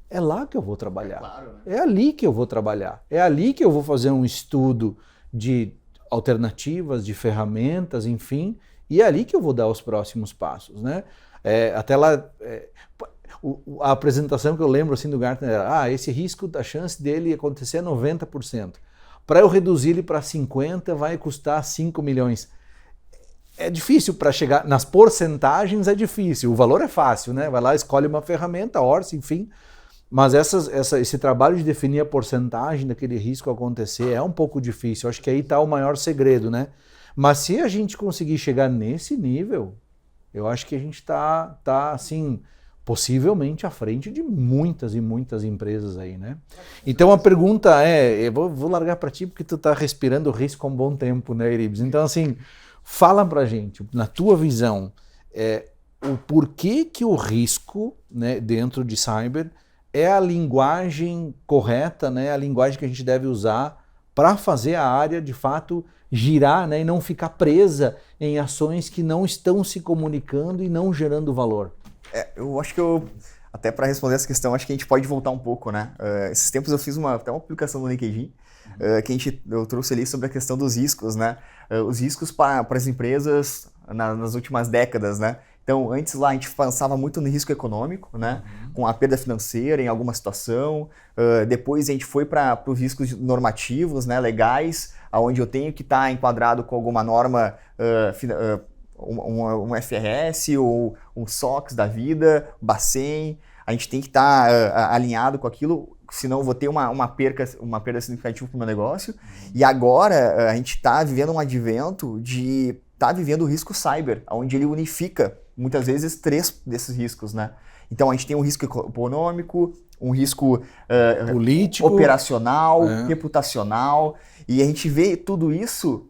É lá que eu vou trabalhar. Claro, né? É ali que eu vou trabalhar. É ali que eu vou fazer um estudo de alternativas, de ferramentas, enfim, e é ali que eu vou dar os próximos passos, né? Até lá, a apresentação que eu lembro assim do Gartner era, esse risco, a chance dele acontecer é 90%. Para eu reduzir ele para 50% vai custar 5 milhões. É difícil para chegar, nas porcentagens é difícil, o valor é fácil, né? Vai lá, escolhe uma ferramenta, orça, enfim. Mas esse trabalho de definir a porcentagem daquele risco acontecer é um pouco difícil. Acho que aí está o maior segredo, né? Mas se a gente conseguir chegar nesse nível, eu acho que a gente está assim, possivelmente à frente de muitas e muitas empresas aí, né? Então a pergunta eu vou largar para ti porque tu está respirando risco há um bom tempo, né, Iribes? Então assim, fala pra gente, na tua visão, o porquê que o risco, né, dentro de cyber é a linguagem correta, né, a linguagem que a gente deve usar para fazer a área, de fato, girar, né, e não ficar presa em ações que não estão se comunicando e não gerando valor. Eu acho que até para responder essa questão, acho que a gente pode voltar um pouco, né? Esses tempos eu fiz até uma publicação no LinkedIn, que eu trouxe ali sobre a questão dos riscos, né? Os riscos para as empresas nas últimas décadas, né? Então, antes lá a gente pensava muito no risco econômico, né? Com a perda financeira em alguma situação. Depois a gente foi para os riscos normativos, né? Legais, onde eu tenho que estar enquadrado com alguma norma, um FRS ou um SOX da vida, Bacen. A gente tem que estar alinhado com aquilo, senão eu vou ter uma perda significativa para o meu negócio. E agora a gente está vivendo um advento de estar vivendo o risco cyber, onde ele unifica muitas vezes 3 desses riscos, né? Então a gente tem um risco econômico, um risco político, operacional, reputacional, e a gente vê tudo isso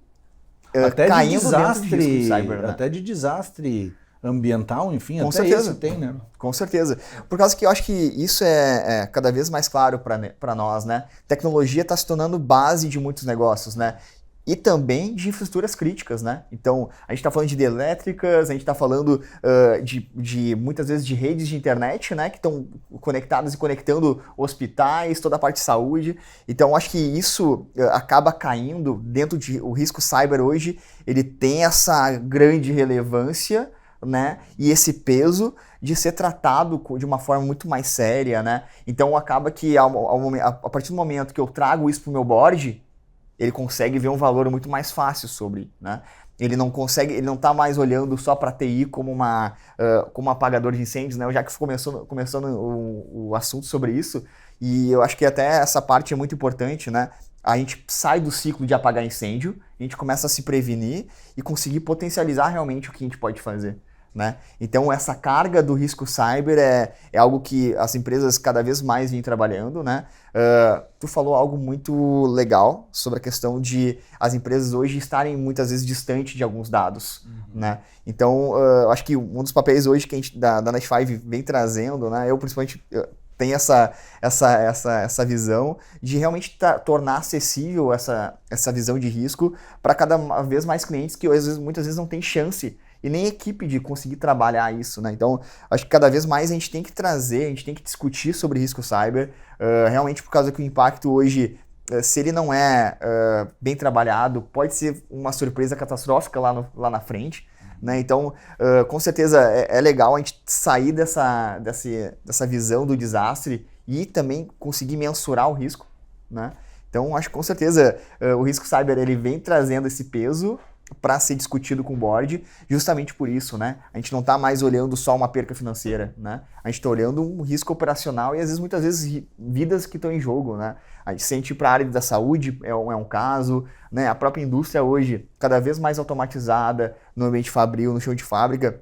até caindo de desastre, dentro de risco cyber, né? Até de desastre ambiental, enfim, com até certeza. isso tem, né? Com certeza. Por causa que eu acho que isso é cada vez mais claro para nós, né? Tecnologia está se tornando base de muitos negócios, né? E também de infraestruturas críticas, né? Então, a gente está falando de elétricas, a gente está falando de muitas vezes de redes de internet, né? Que estão conectadas e conectando hospitais, toda a parte de saúde. Então, acho que isso acaba caindo dentro de... O risco cyber hoje, ele tem essa grande relevância, né? E esse peso de ser tratado de uma forma muito mais séria, né? Então, acaba que a partir do momento que eu trago isso para o meu board, ele consegue ver um valor muito mais fácil sobre, né? Ele não está mais olhando só para a TI como como apagador de incêndios, né? Já que começando o assunto sobre isso, e eu acho que até essa parte é muito importante, né? A gente sai do ciclo de apagar incêndio, a gente começa a se prevenir e conseguir potencializar realmente o que a gente pode fazer, né? Então essa carga do risco cyber é algo que as empresas cada vez mais vêm trabalhando, né? Tu falou algo muito legal sobre a questão de as empresas hoje estarem muitas vezes distantes de alguns dados, né? Então acho que um dos papéis hoje que a gente da Net5 vem trazendo, né? Eu principalmente tem essa visão de realmente tornar acessível essa visão de risco para cada vez mais clientes que muitas vezes não tem chance e nem equipe de conseguir trabalhar isso, né? Então, acho que cada vez mais a gente tem que trazer, a gente tem que discutir sobre risco cyber, realmente por causa que o impacto hoje, se ele não é bem trabalhado, pode ser uma surpresa catastrófica lá na frente, né? Então, com certeza é legal a gente sair dessa visão do desastre e também conseguir mensurar o risco, né? Então, acho que com certeza o risco cyber ele vem trazendo esse peso para ser discutido com o board, justamente por isso, né? A gente não está mais olhando só uma perca financeira, né? A gente está olhando um risco operacional e muitas vezes vidas que estão em jogo, né? A gente sente para a área da saúde é um caso, né? A própria indústria hoje cada vez mais automatizada no ambiente fabril, no chão de fábrica,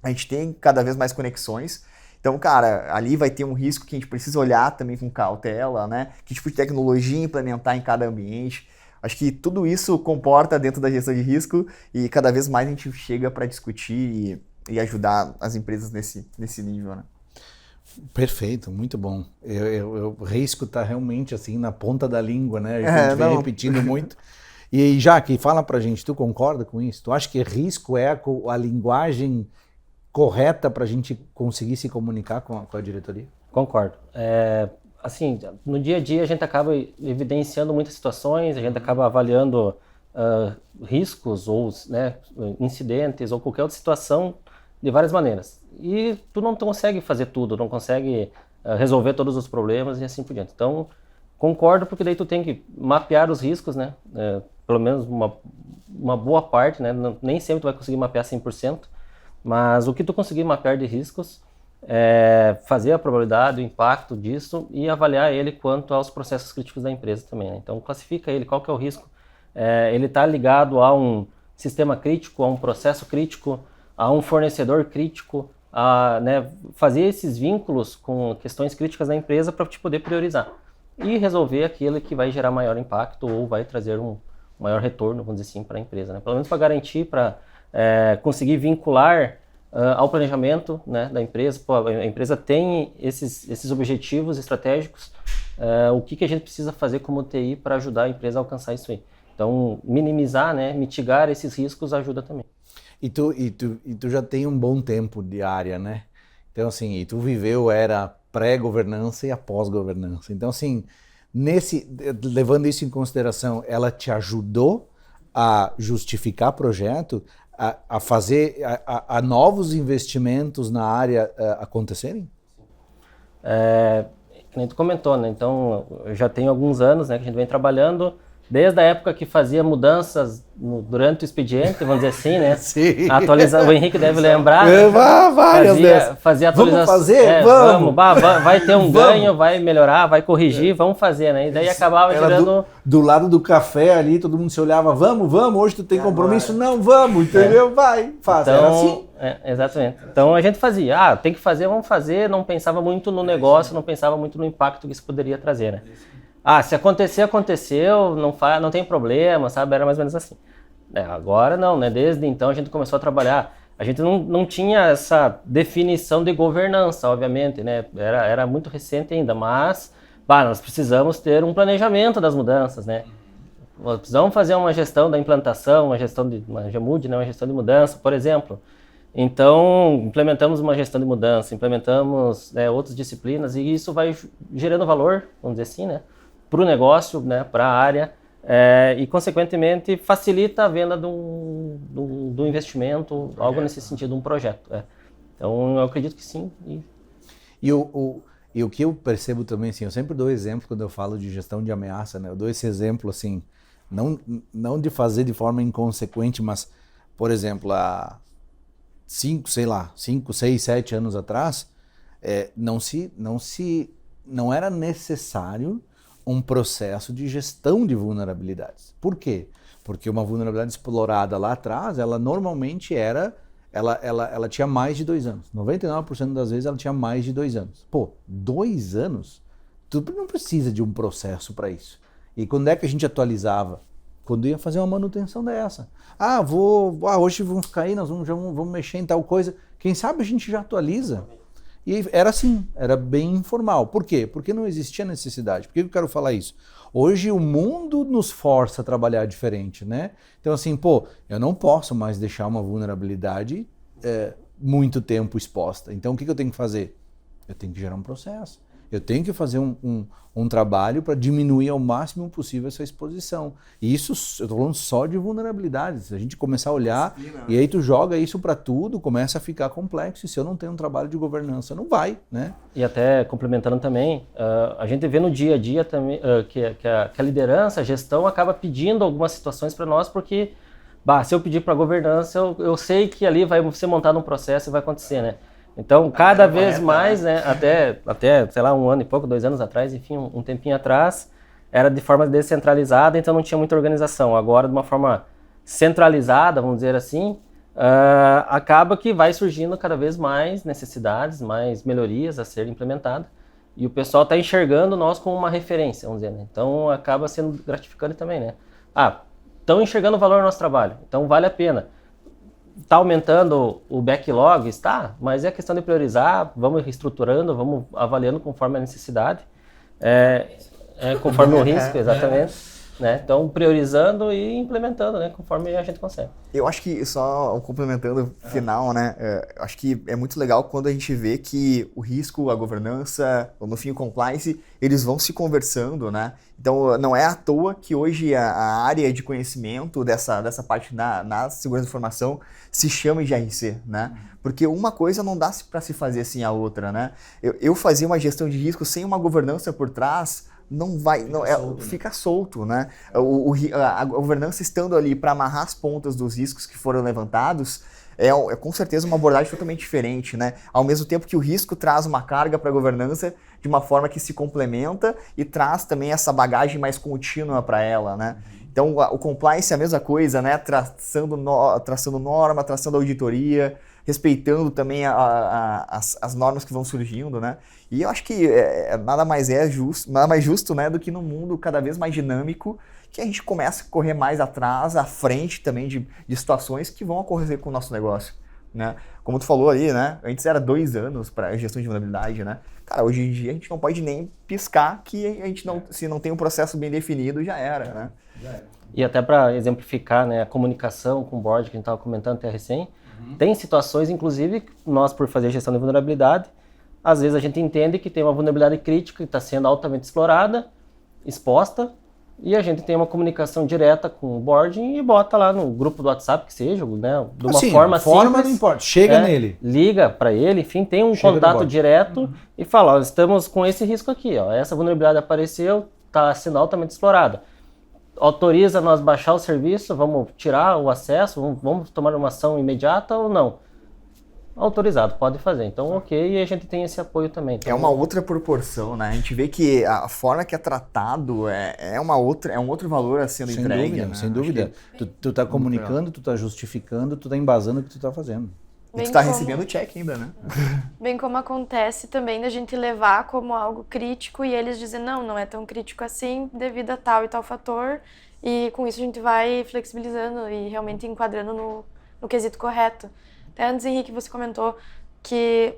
a gente tem cada vez mais conexões. Então, cara, ali vai ter um risco que a gente precisa olhar também com cautela, né? Que tipo de tecnologia implementar em cada ambiente. Acho que tudo isso comporta dentro da gestão de risco e cada vez mais a gente chega para discutir e ajudar as empresas nesse nível, né? Perfeito, muito bom. O risco está realmente assim na ponta da língua, né? A gente vem repetindo muito. E Jaque, fala pra gente, tu concorda com isso? Tu acha que risco é a linguagem correta para a gente conseguir se comunicar com a diretoria? Concordo. Assim, no dia a dia a gente acaba evidenciando muitas situações, a gente acaba avaliando riscos ou, né, incidentes ou qualquer outra situação de várias maneiras. E tu não consegue fazer tudo, não consegue resolver todos os problemas e assim por diante. Então, concordo, porque daí tu tem que mapear os riscos, né? Pelo menos uma boa parte, né? Nem sempre tu vai conseguir mapear 100%, mas o que tu conseguir mapear de riscos, fazer a probabilidade, o impacto disso e avaliar ele quanto aos processos críticos da empresa também, né? Então, classifica ele, qual que é o risco. Ele está ligado a um sistema crítico, a um processo crítico, a um fornecedor crítico, né, fazer esses vínculos com questões críticas da empresa para te poder priorizar e resolver aquilo que vai gerar maior impacto ou vai trazer um maior retorno, vamos dizer assim, para a empresa, né? Pelo menos para garantir, para conseguir vincular ao planejamento, né, da empresa. Pô, a empresa tem esses objetivos estratégicos, o que a gente precisa fazer como TI para ajudar a empresa a alcançar isso aí. Então, minimizar, né, mitigar esses riscos ajuda também. E tu já tem um bom tempo de área, né? Então, assim, e tu viveu era pré-governança e a pós-governança. Então, assim, levando isso em consideração, ela te ajudou a justificar projeto, a fazer a novos investimentos na área acontecerem? Como tu comentou, né? Então, eu já tenho alguns anos, né, que a gente vem trabalhando, desde a época que fazia mudanças durante o expediente, vamos dizer assim, né? Sim. O Henrique deve lembrar. Várias dessas. Fazia atualização. Vamos fazer? Vamos. Vai ter um ganho, vai melhorar, vai corrigir, vamos fazer, né? E daí acabava gerando... Do lado do café ali, todo mundo se olhava, vamos, hoje tu tem compromisso? Não, vamos, entendeu? Vai, faz. Então, era assim? Exatamente. Então a gente fazia, tem que fazer, vamos fazer, não pensava muito no negócio, não pensava muito no impacto que isso poderia trazer, né? Se acontecer, aconteceu, não tem problema, sabe? Era mais ou menos assim. Agora não, né? Desde então a gente começou a trabalhar. A gente não tinha essa definição de governança, obviamente, né? Era muito recente ainda, mas nós precisamos ter um planejamento das mudanças, né? Nós precisamos fazer uma gestão da implantação, uma GMUD, né? Uma gestão de mudança, por exemplo. Então, implementamos uma gestão de mudança, implementamos, né, outras disciplinas, e isso vai gerando valor, vamos dizer assim, né? Para o negócio, né, para a área, e, consequentemente, facilita a venda do investimento, algo nesse sentido, um projeto. Então, eu acredito que sim. E o que eu percebo também, assim, eu sempre dou exemplo quando eu falo de gestão de ameaça, né? Eu dou esse exemplo, assim, não de fazer de forma inconsequente, mas, por exemplo, há 5, 6, 7 anos atrás, não era necessário um processo de gestão de vulnerabilidades. Por quê? Porque uma vulnerabilidade explorada lá atrás, ela normalmente ela tinha mais de 2 anos. 99% das vezes ela tinha mais de 2 anos. 2 anos? Tu não precisa de um processo para isso. E quando é que a gente atualizava? Quando ia fazer uma manutenção dessa. Hoje vamos ficar aí, nós vamos mexer em tal coisa. Quem sabe a gente já atualiza. E era assim, era bem informal. Por quê? Porque não existia necessidade. Por que eu quero falar isso? Hoje o mundo nos força a trabalhar diferente, né? Então assim, pô, eu não posso mais deixar uma vulnerabilidade muito tempo exposta. Então o que eu tenho que fazer? Eu tenho que gerar um processo. Eu tenho que fazer um trabalho para diminuir ao máximo possível essa exposição. E isso, eu estou falando só de vulnerabilidades. Se a gente começar a olhar, e aí tu joga isso para tudo, começa a ficar complexo. E se eu não tenho um trabalho de governança, não vai, né? E até complementando também, a gente vê no dia a dia também que a liderança, a gestão acaba pedindo algumas situações para nós, porque se eu pedir para a governança, eu sei que ali vai ser montado um processo e vai acontecer, né? Então, cada vez mais, né, até, sei lá, 1 ano e pouco, 2 anos atrás, enfim, um tempinho atrás, era de forma descentralizada, então não tinha muita organização. Agora, de uma forma centralizada, vamos dizer assim, acaba que vai surgindo cada vez mais necessidades, mais melhorias a serem implementadas, e o pessoal está enxergando nós como uma referência, vamos dizer, né? Então, acaba sendo gratificante também, né? Estão enxergando o valor do nosso trabalho, então vale a pena. Está aumentando o backlog? Está, mas é questão de priorizar, vamos reestruturando, vamos avaliando conforme a necessidade, conforme o risco, exatamente. Né? Então, priorizando e implementando, né? Conforme a gente consegue. Eu acho que, só complementando o final, né? Acho que é muito legal quando a gente vê que o risco, a governança, ou no fim o compliance, eles vão se conversando, né? Então, não é à toa que hoje a área de conhecimento dessa parte na segurança da informação se chama GRC, né? Porque uma coisa não dá para se fazer sem a outra, né? Eu fazia uma gestão de risco sem uma governança por trás, não vai, fica solto, né? A governança estando ali para amarrar as pontas dos riscos que foram levantados é com certeza uma abordagem totalmente diferente, né? Ao mesmo tempo que o risco traz uma carga para a governança de uma forma que se complementa e traz também essa bagagem mais contínua para ela, né? Então o compliance é a mesma coisa, né? Traçando norma, traçando auditoria, respeitando também as normas que vão surgindo, né? E eu acho que nada mais justo, né, do que num mundo cada vez mais dinâmico, que a gente começa a correr mais atrás, à frente também de situações que vão ocorrer com o nosso negócio, né? Como tu falou ali, né? Antes era 2 anos para gestão de vulnerabilidade, né? Cara, hoje em dia a gente não pode nem piscar que a gente se não tem um processo bem definido, já era, né? E até para exemplificar, né, a comunicação com o board que a gente estava comentando até recém, tem situações, inclusive, nós por fazer gestão de vulnerabilidade, às vezes a gente entende que tem uma vulnerabilidade crítica que está sendo altamente explorada, exposta, e a gente tem uma comunicação direta com o board e bota lá no grupo do WhatsApp, que seja, né, de uma forma simples. Não importa, chega nele. Liga para ele, enfim, tem um contato direto e fala, estamos com esse risco aqui, essa vulnerabilidade apareceu, está sendo altamente explorada. Autoriza nós baixar o serviço, vamos tirar o acesso, vamos tomar uma ação imediata ou não? Autorizado, pode fazer. Então, ok, e a gente tem esse apoio também. Então, é uma outra proporção, né? A gente vê que a forma que é tratado é um outro valor a sendo entregue. Dúvida, né? Sem dúvida. Tu tá comunicando, tu tá justificando, tu tá embasando o que tu tá fazendo. E tu tá recebendo o check ainda, né? Bem como acontece também da gente levar como algo crítico e eles dizem, não é tão crítico assim devido a tal e tal fator. E com isso a gente vai flexibilizando e realmente enquadrando no quesito correto. Até antes, Henrique, você comentou que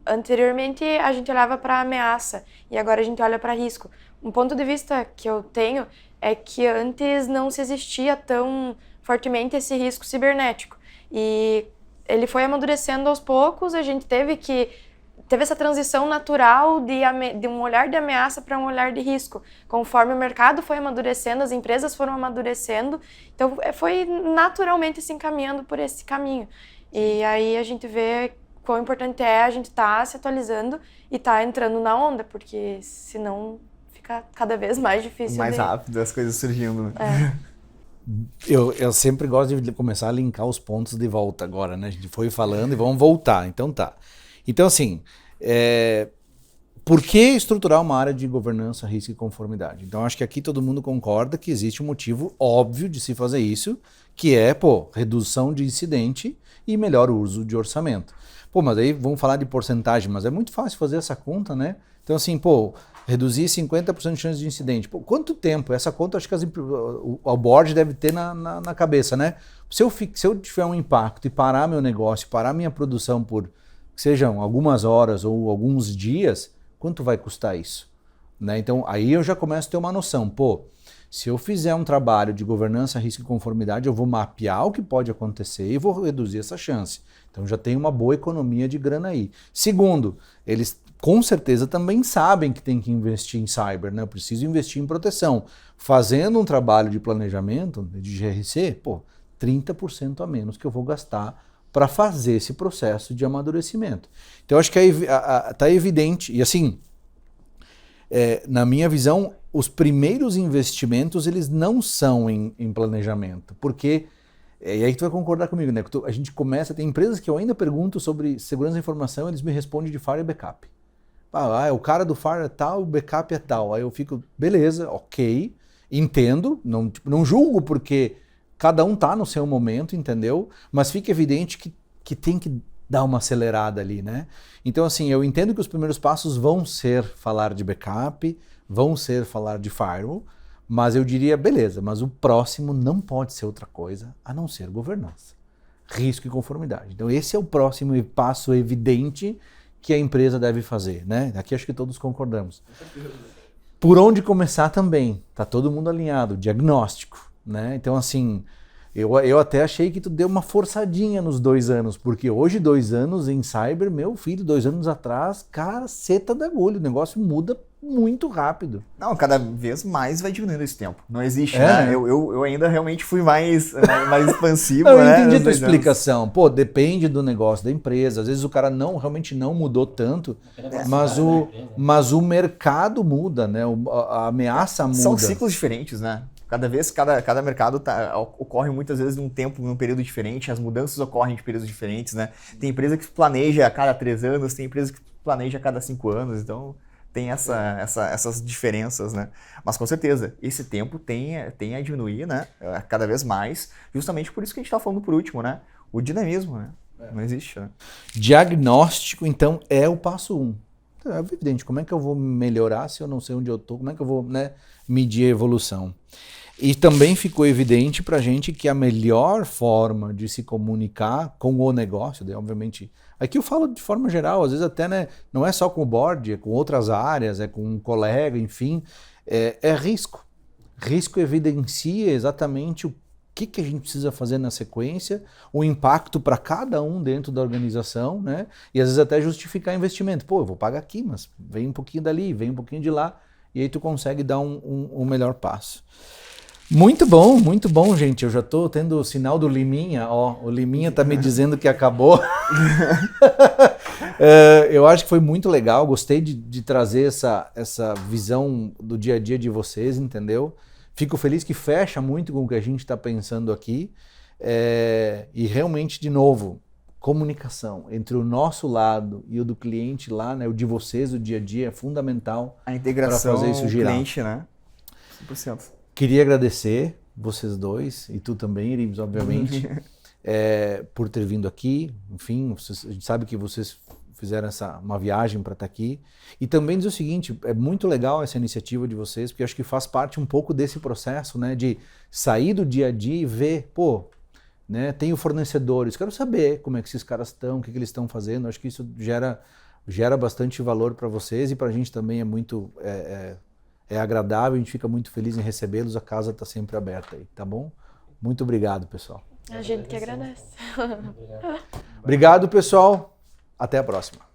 anteriormente a gente olhava para ameaça e agora a gente olha para risco. Um ponto de vista que eu tenho é que antes não se existia tão fortemente esse risco cibernético. E ele foi amadurecendo aos poucos, a gente teve essa transição natural de um olhar de ameaça para um olhar de risco. Conforme o mercado foi amadurecendo, as empresas foram amadurecendo, então foi naturalmente se encaminhando por esse caminho. E aí a gente vê quão importante é a gente estar se atualizando e estar entrando na onda, porque senão fica cada vez mais difícil. Mais rápido as coisas surgindo. Eu sempre gosto de começar a linkar os pontos de volta agora, né? A gente foi falando e vamos voltar, então tá. Então assim, por que estruturar uma área de governança, risco e conformidade? Então acho que aqui todo mundo concorda que existe um motivo óbvio de se fazer isso, que é, redução de incidente e melhor uso de orçamento. Mas aí vamos falar de porcentagem, mas é muito fácil fazer essa conta, né? Então assim, reduzir 50% de chance de incidente. Quanto tempo? Essa conta acho que o board deve ter na cabeça, né? Se eu tiver um impacto e parar meu negócio, parar minha produção por que sejam algumas horas ou alguns dias, quanto vai custar isso? Né? Então, aí eu já começo a ter uma noção. Pô, se eu fizer um trabalho de governança, risco e conformidade, eu vou mapear o que pode acontecer e vou reduzir essa chance. Então, já tem uma boa economia de grana aí. Segundo, eles com certeza também sabem que tem que investir em cyber, né? Eu preciso investir em proteção. Fazendo um trabalho de planejamento, de GRC, pô, 30% a menos que eu vou gastar para fazer esse processo de amadurecimento. Então, eu acho que está evidente, e assim, na minha visão, os primeiros investimentos, eles não são em planejamento, porque, e aí tu vai concordar comigo, né? A gente começa, tem empresas que eu ainda pergunto sobre segurança da informação, eles me respondem de firewall e backup. O cara do firewall é tal, o backup é tal. Aí eu fico, beleza, ok, entendo, não julgo porque cada um tá no seu momento, entendeu? Mas fica evidente que tem que dar uma acelerada ali, né? Então, assim, eu entendo que os primeiros passos vão ser falar de backup, vão ser falar de firewall, mas eu diria, beleza, mas o próximo não pode ser outra coisa a não ser governança, risco e conformidade. Então, esse é o próximo passo evidente que a empresa deve fazer, né? Aqui acho que todos concordamos. Por onde começar também, tá todo mundo alinhado, diagnóstico, né? Então, assim, eu até achei que tu deu uma forçadinha nos 2 anos, porque hoje 2 anos em cyber, meu filho, 2 anos atrás, cara, seta de agulha, o negócio muda muito rápido. Não, cada vez mais vai diminuindo esse tempo. Não existe, né? né? Eu ainda realmente fui mais expansivo, Eu né? entendi a tua explicação. Pô, depende do negócio da empresa. Às vezes o cara realmente não mudou tanto, mas o mercado muda, né? A ameaça muda. São ciclos diferentes, né? Cada vez, cada mercado ocorre muitas vezes num período diferente, as mudanças ocorrem de períodos diferentes, né? Tem empresa que planeja a cada 3 anos, tem empresa que planeja a cada 5 anos, então tem essas diferenças, né? Mas com certeza, esse tempo tem a diminuir, né? Cada vez mais, justamente por isso que a gente está falando por último, né? O dinamismo, né? Não existe, né? Diagnóstico, então, é o passo 1. Então, é evidente, como é que eu vou melhorar se eu não sei onde eu estou? Como é que eu vou, né, medir a evolução? E também ficou evidente para a gente que a melhor forma de se comunicar com o negócio, daí, obviamente, aqui eu falo de forma geral, às vezes até, né, não é só com o board, é com outras áreas, é com um colega, enfim, é risco. Risco evidencia exatamente o que a gente precisa fazer na sequência, o impacto para cada um dentro da organização, né? E às vezes até justificar investimento. Pô, eu vou pagar aqui, mas vem um pouquinho dali, vem um pouquinho de lá, e aí tu consegue dar um melhor passo. Muito bom, gente. Eu já tô tendo o sinal do Liminha, ó. O Liminha tá me dizendo que acabou. Eu acho que foi muito legal, gostei de trazer essa visão do dia a dia de vocês, entendeu? Fico feliz que fecha muito com o que a gente está pensando aqui. E realmente, de novo, comunicação entre o nosso lado e o do cliente lá, né? O de vocês, o dia a dia, é fundamental. A integração para fazer isso girar. Cliente, né? 100%. Queria agradecer vocês dois, e tu também, Irims, obviamente, por ter vindo aqui. Enfim, a gente sabe que vocês fizeram uma viagem para estar aqui. E também dizer o seguinte, é muito legal essa iniciativa de vocês, porque acho que faz parte um pouco desse processo, né, de sair do dia a dia e ver, pô, né, tenho fornecedores, quero saber como é que esses caras estão, o que eles estão fazendo. Acho que isso gera bastante valor para vocês, e para a gente também é muito agradável, a gente fica muito feliz em recebê-los, a casa está sempre aberta aí, tá bom? Muito obrigado, pessoal. A gente que agradece. Obrigado, pessoal. Até a próxima.